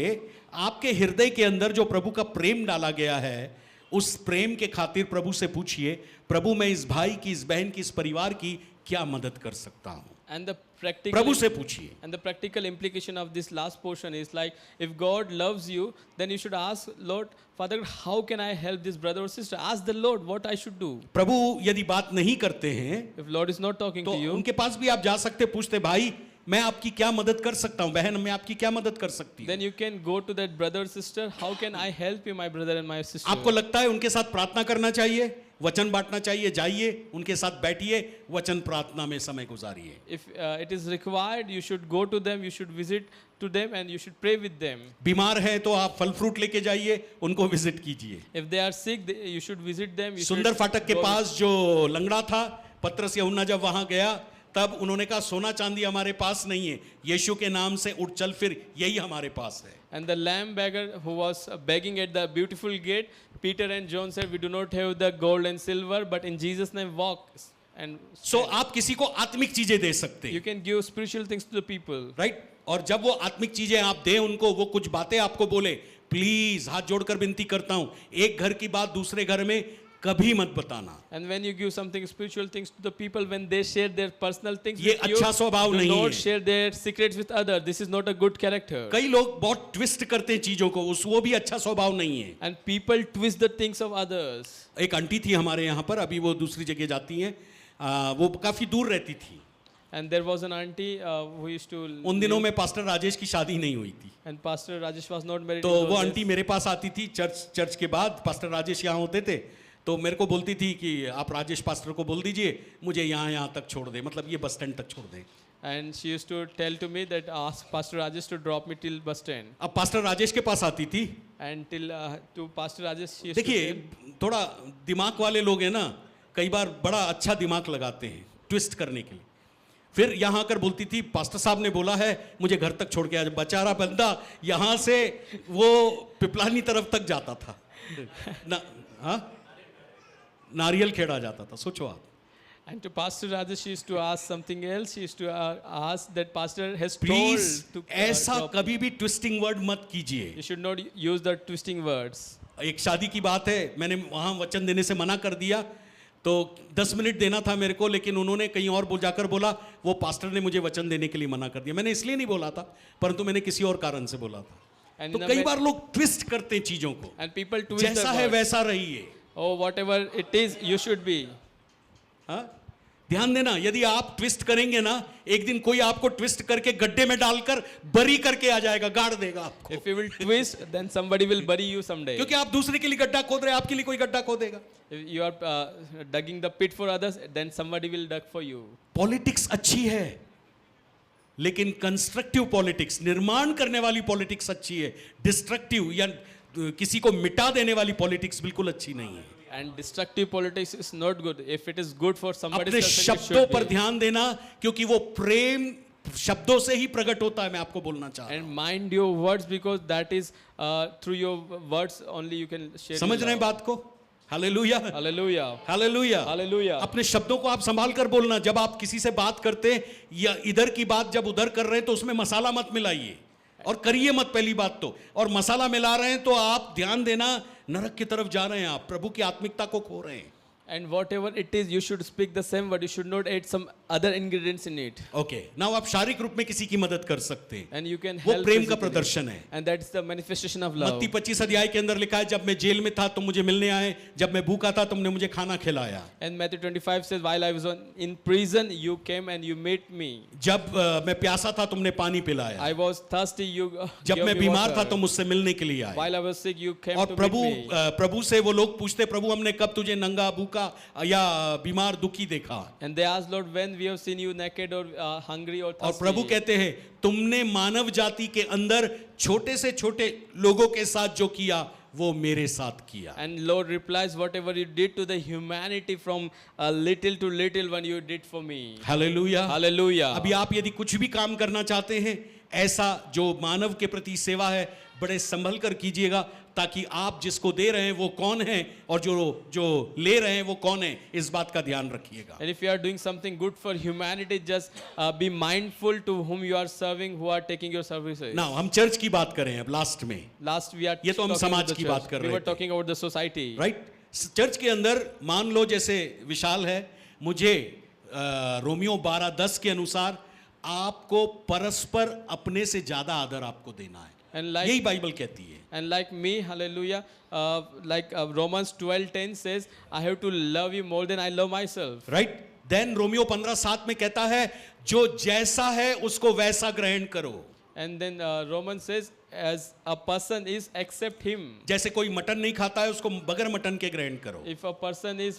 आपके हृदय के अंदर जो प्रभु का प्रेम डाला गया है, उस प्रेम के खातिर प्रभु से पूछिए, प्रभु मैं इस भाई की, इस बहन की, इस परिवार की क्या मदद कर सकता हूँ? And the practical प्रभु से पूछिए। And the practical implication of this last portion is like, if God loves you, then you should ask, Lord, Father, how can I help this brother or sister? Ask the Lord what I should do. प्रभु यदि बात नहीं करते हैं If Lord is not talking तो to you, उनके पास भी आप जा सकते, पूछते, भाई मैं आपकी क्या मदद कर सकता हूँ, बहन मैं आपकी क्या मदद कर सकती हूँ? then you can go to that brother or sister. How can I help you, my brother and my sister? आपको लगता है उनके साथ प्रार्थना करना चाहिए, वचन बांटना चाहिए, जाइए उनके साथ बैठिए, वचन प्रार्थना में समय गुजारिए। If it is required, you should go to them, you should visit to them, and you should pray with them. बीमार है तो आप फल फ्रूट लेके जाइए, उनको विजिट कीजिए। If they are sick, you should visit them. You सुंदर should फाटक के go पास जो लंगड़ा था, पतरस यूहन्ना जब वहां गया, तब उन्होंने कहा सोना चांदी हमारे पास नहीं है, यीशु के नाम से उठ चल फिर, यही हमारे पास है। And the lamb beggar who was begging at the beautiful gate, Peter and John said, we do not have the gold and silver, but in Jesus' name walk. And सो आप किसी को आत्मिक चीजें दे सकते you हैं, can give spiritual things to the people. Right? और जब वो आत्मिक चीजें आप दें उनको, वो कुछ बातें आपको बोले, प्लीज हाथ जोड़कर विनती करता हूं, एक घर की बात दूसरे घर में कभी मत बताना। And when you give something spiritual things to the people, when they share their personal things ये with you, अच्छा स्वभाव do नहीं not है। share their secrets with others. This is not a good character. कई लोग बहुत ट्विस्ट करते हैं चीजों को, वो भी अच्छा स्वभाव नहीं है। And people twist the things of others. एक आंटी थी हमारे यहाँ पर, अभी वो दूसरी जगह जाती हैं, वो काफी दूर रहती थी, And there was an auntie who used to. उन दिनों में पास्टर राजेश की शादी नहीं हुई थी, And Pastor Rajesh was not married. तो in वो those आंटी days. मेरे पास आती थी चर्च के बाद। पास्टर राजेश यहाँ होते थे, तो मेरे को बोलती थी कि आप राजेश पास्टर को बोल दीजिए मुझे यहाँ तक छोड़ दे, मतलब ये बस स्टैंड तक छोड़ दे। And she used to tell to me that ask Pastor Rajesh to drop me till bus stand. अब पास्टर राजेश के पास आती थी। And till to Pastor Rajesh she used to देखिए say, थोड़ा दिमाग वाले लोग हैं ना, कई बार बड़ा अच्छा दिमाग लगाते हैं ट्विस्ट करने के लिए। फिर यहाँ आकर बोलती थी पास्टर साहब ने बोला है मुझे घर तक छोड़ के आ। बेचारा बंदा यहाँ से वो पिपलानी तरफ तक जाता था ना, हाँ नारियल खेड़ा जाता था, सोचो आप। and to Pastor Rajesh she used to ask something else. She used to ask that Pastor has please told to ऐसा drop. कभी भी ट्विस्टिंग वर्ड मत कीजिए। You should not use the twisting words. एक शादी की बात है, मैंने वहाँ वचन देने से मना कर दिया, तो 10 मिनट देना था मेरे को, लेकिन उन्होंने कहीं और जाकर बोला वो पास्टर ने मुझे वचन देने के लिए मना कर दिया। मैंने इसलिए नहीं बोला था, परंतु मैंने किसी और कारण से बोला था। And तो in a कई way- बार लोग ट्विस्ट करते हैं चीजों को, And people twist जैसा the है words. वैसा रहिए। Oh, whatever it is, you should be. हाँ? ध्यान देना, यदि आप ट्विस्ट करेंगे ना, एक दिन कोई आपको ट्विस्ट करके गड्ढे में डालकर बरी करके आ जाएगा, गाड़ देगा आपको। If you will twist, then somebody will bury you someday. क्योंकि आप दूसरे के लिए गड्ढा खोद रहे हैं, आपके लिए कोई गड्ढा खोदेगा। If you are digging the pit for others, then somebody will dig for you. Politics अच्छी है, लेकिन कंस्ट्रक्टिव पॉलिटिक्स, निर्माण करने वाली पॉलिटिक्स अच्छी है। डिस्ट्रक्टिव या किसी को मिटा देने वाली पॉलिटिक्स बिल्कुल अच्छी नहीं है। And destructive politics is not good. If it is good for somebody, अपने शब्दों पर ध्यान देना, क्योंकि वो प्रेम शब्दों से ही प्रकट होता है। मैं आपको बोलना चाह रहा हूं। And mind your words, because that is through your words only you can share. समझ your रहे हैं love. बात को? Hallelujah, Hallelujah. Hallelujah, Hallelujah. अपने शब्दों को आप संभाल कर बोलना। जब आप किसी से बात करते हैं या इधर की बात जब उधर कर रहे हैं, तो उसमें मसाला मत मिलाइए और करिए मत। पहली बात तो, और मसाला मिला रहे हैं तो आप ध्यान देना, नरक की तरफ जा रहे हैं, आप प्रभु की आत्मिकता को खो रहे हैं। And whatever it is, you should speak the same word. You should not add some other ingredients in it. Okay, now आप शारीरिक रूप में किसी की मदद कर सकते हैं, And you can वो help. प्रेम का physically. प्रदर्शन है। And that's the manifestation of love. मत्ती 25 अध्याय के अंदर लिखा है, जब मैं जेल में था तुम मुझे मिलने आए, जब मैं भूखा था तुमने मुझे खाना खिलाया, And Matthew 25 says, while I was in prison, you came and you met me. जब मैं प्यासा था तुमने पानी पिलाया, I was thirsty, you जब gave मैं me बीमार था water. तुम मुझसे मिलने के लिए आए। While I was sick, you came और to प्रभु meet me. प्रभु से वो लोग पूछते, प्रभु हमने कब तुझे नंगा भूखा या बीमार दुखी देखा? And they asked, Lord, when we have seen you naked or hungry or और thirsty. प्रभु कहते हैं तुमने मानव जाति के अंदर छोटे से छोटे लोगों के साथ जो किया वो मेरे साथ किया। And Lord replies, whatever you did to the humanity from little to little one, you did for me. Hallelujah. Hallelujah. अभी आप यदि कुछ भी काम करना चाहते हैं, ऐसा जो मानव के प्रति सेवा है, बड़े संभल कर कीजिएगा, ताकि आप जिसको दे रहे हैं वो कौन है और जो ले रहे हैं वो कौन है, इस बात का ध्यान रखिएगा। And if you are doing something good for humanity, just be mindful to whom you are serving, who are taking your services. ना हम चर्च की बात करें अब लास्ट में, Last we are ये तो हम talking about समाज the की church. बात कर We रहे were थे। talking about the society. Right. Church के अंदर मान लो जैसे विशाल है, मुझे रोमियो 12:10 के अनुसार आपको परस्पर अपने से ज्यादा आदर आपको देना है, And like यही बाइबल कहती है। And like me, hallelujah, Romans 12:10 says, I have to love you more than I love myself. Right. Then Romeo 15:7 में कहता है जो जैसा है उसको वैसा ग्रहण करो। And then Romans says, as a person is, accept him. जैसे कोई मटन नहीं खाता है उसको बगैर मटन के ग्रहण करो। If a person is,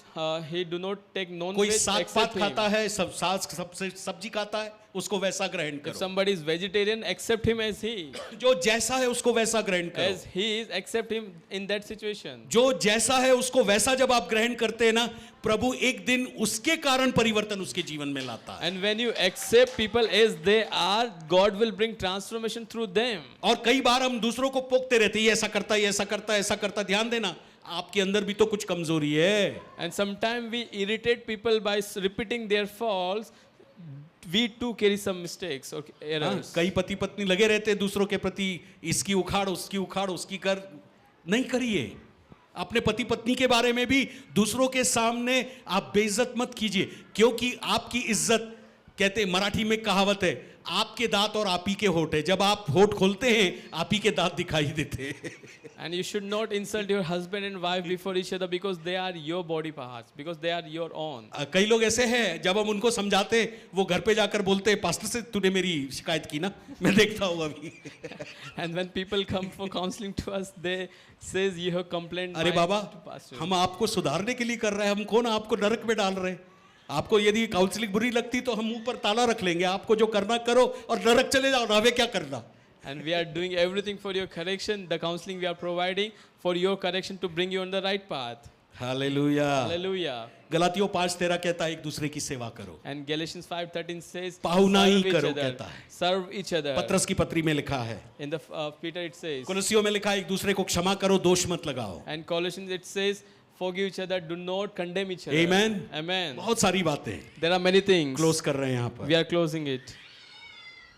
he do not take कोई non-veg, साग पात accept खाता him. है, सब्जी खाता है, उसको वैसा ग्रहण If करो। somebody is vegetarian, accept him as he. जो जैसा है उसको वैसा ग्रहण करो। As he is, accept him in that situation. जो जैसा है उसको वैसा जब आप ग्रहण करते हैं ना, प्रभु एक दिन उसके कारण परिवर्तन उसके जीवन में लाता है। And when you accept people as they are, God will bring transformation through them. और कई बार हम दूसरों को पोकते रहते हैं, ये ऐसा करता है, ये ऐसा करता है, ऐसा करता है। ध्यान देना, आपके अंदर भी तो कुछ कमजोरी है। And sometimes we irritate people by repeating their faults. We too carry some mistakes or errors. कई पति पत्नी लगे रहते हैं दूसरों के प्रति, इसकी उखाड़ उसकी कर, नहीं करिए। अपने पति पत्नी के बारे में भी दूसरों के सामने आप बेइज्जत मत कीजिए, क्योंकि आपकी इज्जत, कहते मराठी में कहावत है, आपके दांत और आप ही के होठ है, जब आप होठ खोलते हैं आप ही के दांत दिखाई देते हैं। And you should not insult your husband and wife before each other because they are your body parts, because they are your own. कई लोग ऐसे हैं, जब हम उनको समझाते हैं वो घर पे जाकर बोलते हैं, पास्टर से तूने मेरी शिकायत की ना, मैं देखता हूँ अभी। And when people come for counseling to us, they says you have complained. अरे बाबा, to pastor. हम आपको सुधारने के लिए कर रहे हैं, हम कौन आपको नरक में डाल रहे हैं? आपको यदि काउंसलिंग बुरी लगती तो हम मुंह पर ताला रख लेंगे, आपको जो करना करो और नरक चले जाओ ना, हमें क्या करना? And we are doing everything for your correction. The counseling we are providing for your correction to bring you on the right path. Hallelujah. Hallelujah. गलातियों 5:13 कहता है एक दूसरे की सेवा करो, And Galatians 5:13 says, पाहुनाई serve each करो other. कहता है। Serve each other. पत्रस की पत्री में लिखा है, In the Peter it says. कुलसियों में लिखा है एक दूसरे को क्षमा करो, दोष मत लगाओ। And Colossians it says, forgive each other, do not condemn each other. Amen. Amen. बहुत सारी बातें There are many things. Close कर रहे हैं यहाँ पर। We are closing it.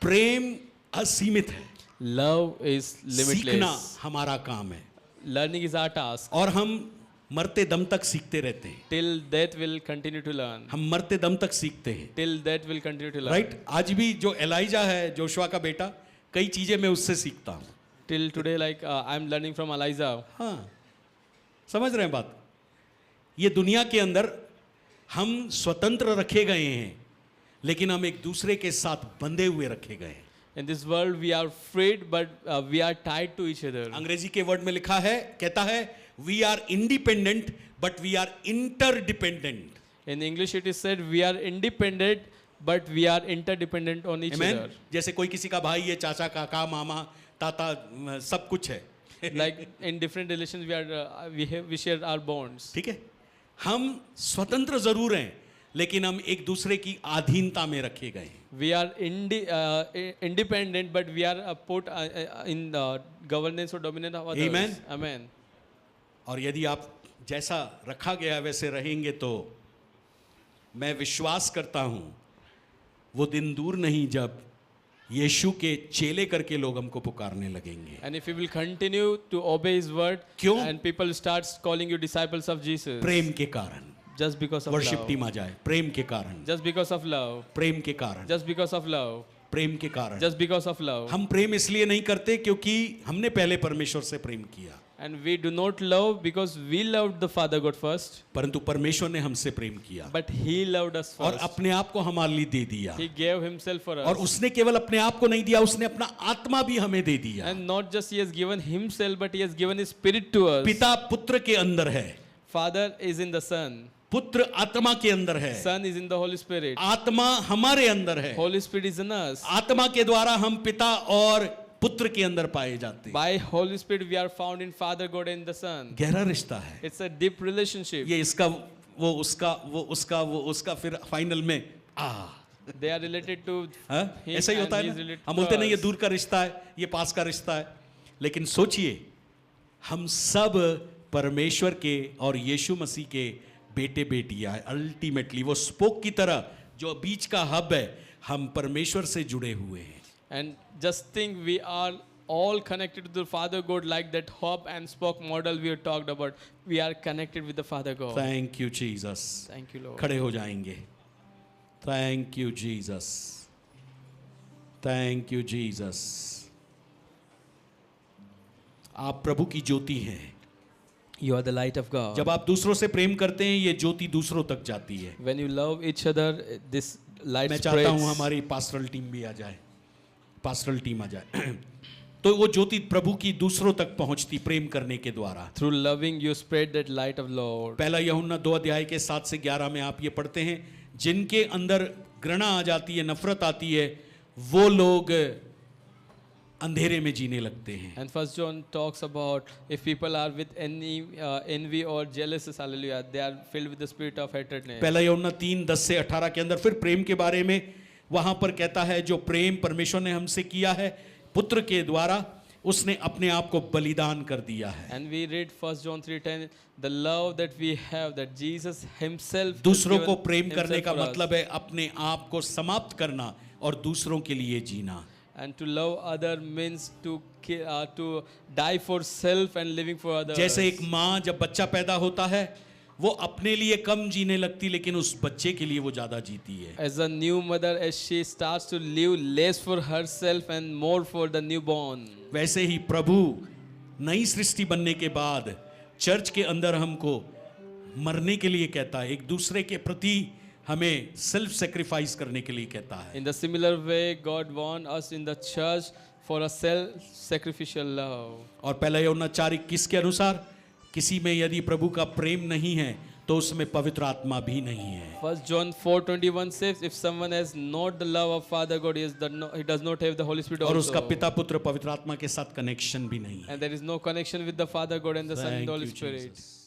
प्रेम असीमित है, Love is सीखना limitless. हमारा काम है Learning is our task. और हम मरते दम तक सीखते रहते हैं। Till death will continue to learn. हम मरते दम तक सीखते हैं, Till death will continue to learn. Right? आज भी जो एलाइजा है, जोशुआ का बेटा, कई चीजें मैं उससे सीखता हूँ। Till today, like I'm learning from Eliza. हाँ, समझ रहे हैं बात? ये दुनिया के अंदर हम स्वतंत्र रखे गए हैं, लेकिन हम एक दूसरे के साथ बंधे हुए रखे गए हैं। In this world, we are freed, but we are tied to each other. अंग्रेजी के वर्ड में लिखा है, कहता है we are independent but we are interdependent. In English, it is said we are independent, but we are interdependent on each Amen? other. जैसे कोई किसी का भाई है, चाचा, काका, मामा, ताता, सब कुछ है। Like in different relations, we share our bonds. ठीक है, हम स्वतंत्र जरूर हैं, लेकिन हम एक दूसरे की अधीनता में रखे गए हैं। We are independent, but we are put in the governance or dominance of others. Amen. Amen. और यदि आप जैसा रखा गया वैसे रहेंगे तो मैं विश्वास करता हूं वो दिन दूर नहीं जब यीशु के चेले करके लोग हमको पुकारने लगेंगे। And if you will continue to obey His word, क्यों? and people start calling you disciples of Jesus, प्रेम के कारण। just because of worship love. Team आ जाए। प्रेम के कारण, Just because of love. प्रेम के कारण, Just because of love. प्रेम के कारण। Just because of love. हम प्रेम इसलिए नहीं करते क्योंकि हमने पहले परमेश्वर से प्रेम किया, And we do not love because we loved the Father God first, परंतु परमेश्वर ने हमसे प्रेम किया but He loved us और first. अपने आप को हमारे लिए दे दिया। He gave Himself for और us. उसने केवल अपने आप को नहीं दिया, उसने अपना आत्मा भी हमें दे दिया। And not just He has given Himself, but He has given His Spirit to us. पिता पुत्र के अंदर है, Father is in the Son. पुत्र आत्मा के अंदर है, Son is in the Holy Spirit. आत्मा हमारे अंदर है। Holy Spirit is in us. आत्मा के द्वारा हम पिता और पुत्र के अंदर पाए जाते हैं। By Holy Spirit we are found in Father God and the Son. गहरा रिश्ता है It's a deep relationship. ये, इसका वो उसका वो उसका वो उसका फिर फाइनल में They are related to हाँ? Him ऐसा ही and होता He है is ना, related हम to बोलते नहीं ये us. दूर का रिश्ता है, ये पास का रिश्ता है, लेकिन सोचिए हम सब परमेश्वर के और यीशु मसीह के बेटे बेटियां हैं। अल्टीमेटली वो स्पोक की तरह जो बीच का हब है, हम परमेश्वर से जुड़े हुए हैं। And just think we are all connected to the Father God, like that hub and spoke model we talked about. We are connected with the Father God. Thank you Jesus. Thank you, Lord. खड़े हो जाएंगे। Thank you Jesus, thank you Jesus. आप प्रभु की ज्योति हैं। You are the light of God. जब आप दूसरों से प्रेम करते हैं, ये ज्योति दूसरों तक जाती है। When you love each other, this light मैं चाहता हूं spreads. हमारी पास्टरल टीम भी आ जाए, पास्टरल टीम आ जाए। तो वो ज्योति प्रभु की दूसरों तक पहुंचती प्रेम करने के द्वारा। Through loving, you spread that light of Lord. पहला यूहन्ना 2 अध्याय के 7 से 11 में आप ये पढ़ते हैं, जिनके अंदर घृणा आ जाती है, नफरत आती है, वो लोग अंधेरे में जीने लगते हैं। And First John talks about if people are with any envy or jealousy, hallelujah, they are filled with the spirit of hatredness. पहला यूहन्ना 3:10 से 18 के अंदर फिर प्रेम के बारे में वहां पर कहता है, जो प्रेम परमेश्वर ने हमसे किया है पुत्र के द्वारा, उसने अपने आप को बलिदान कर दिया है। And we read 1 John 3:10, the love that we have, that Jesus Himself has दूसरों given को प्रेम करने Himself का for us. मतलब है अपने आप को समाप्त करना और दूसरों के लिए जीना। And to love other means to die for self and living for others. जैसे एक माँ जब बच्चा पैदा होता है वो अपने लिए कम जीने लगती, लेकिन उस बच्चे के लिए वो ज़्यादा जीती है। As a new mother, as she starts to live less for herself and more for the newborn. वैसे ही प्रभु नई सृष्टि बनने के बाद चर्च के अंदर हमको मरने के लिए कहता है, एक दूसरे के प्रति हमें सेल्फ सेक्रीफाइस करने के लिए कहता है। In the similar way, God wants us in the church for a self-sacrificial love. और पहला यूहन्ना 4:21 के अनुसार किसी में यदि प्रभु का प्रेम नहीं है तो उसमें पवित्र आत्मा भी नहीं है। 1 John 4:21 says, if someone has not the love of Father God, he does not have the Holy Spirit और also. उसका पिता पुत्र पवित्र आत्मा के साथ कनेक्शन भी नहीं है। And there is no connection with the Father God and the Son and Thank the Holy you, Spirit. Jesus.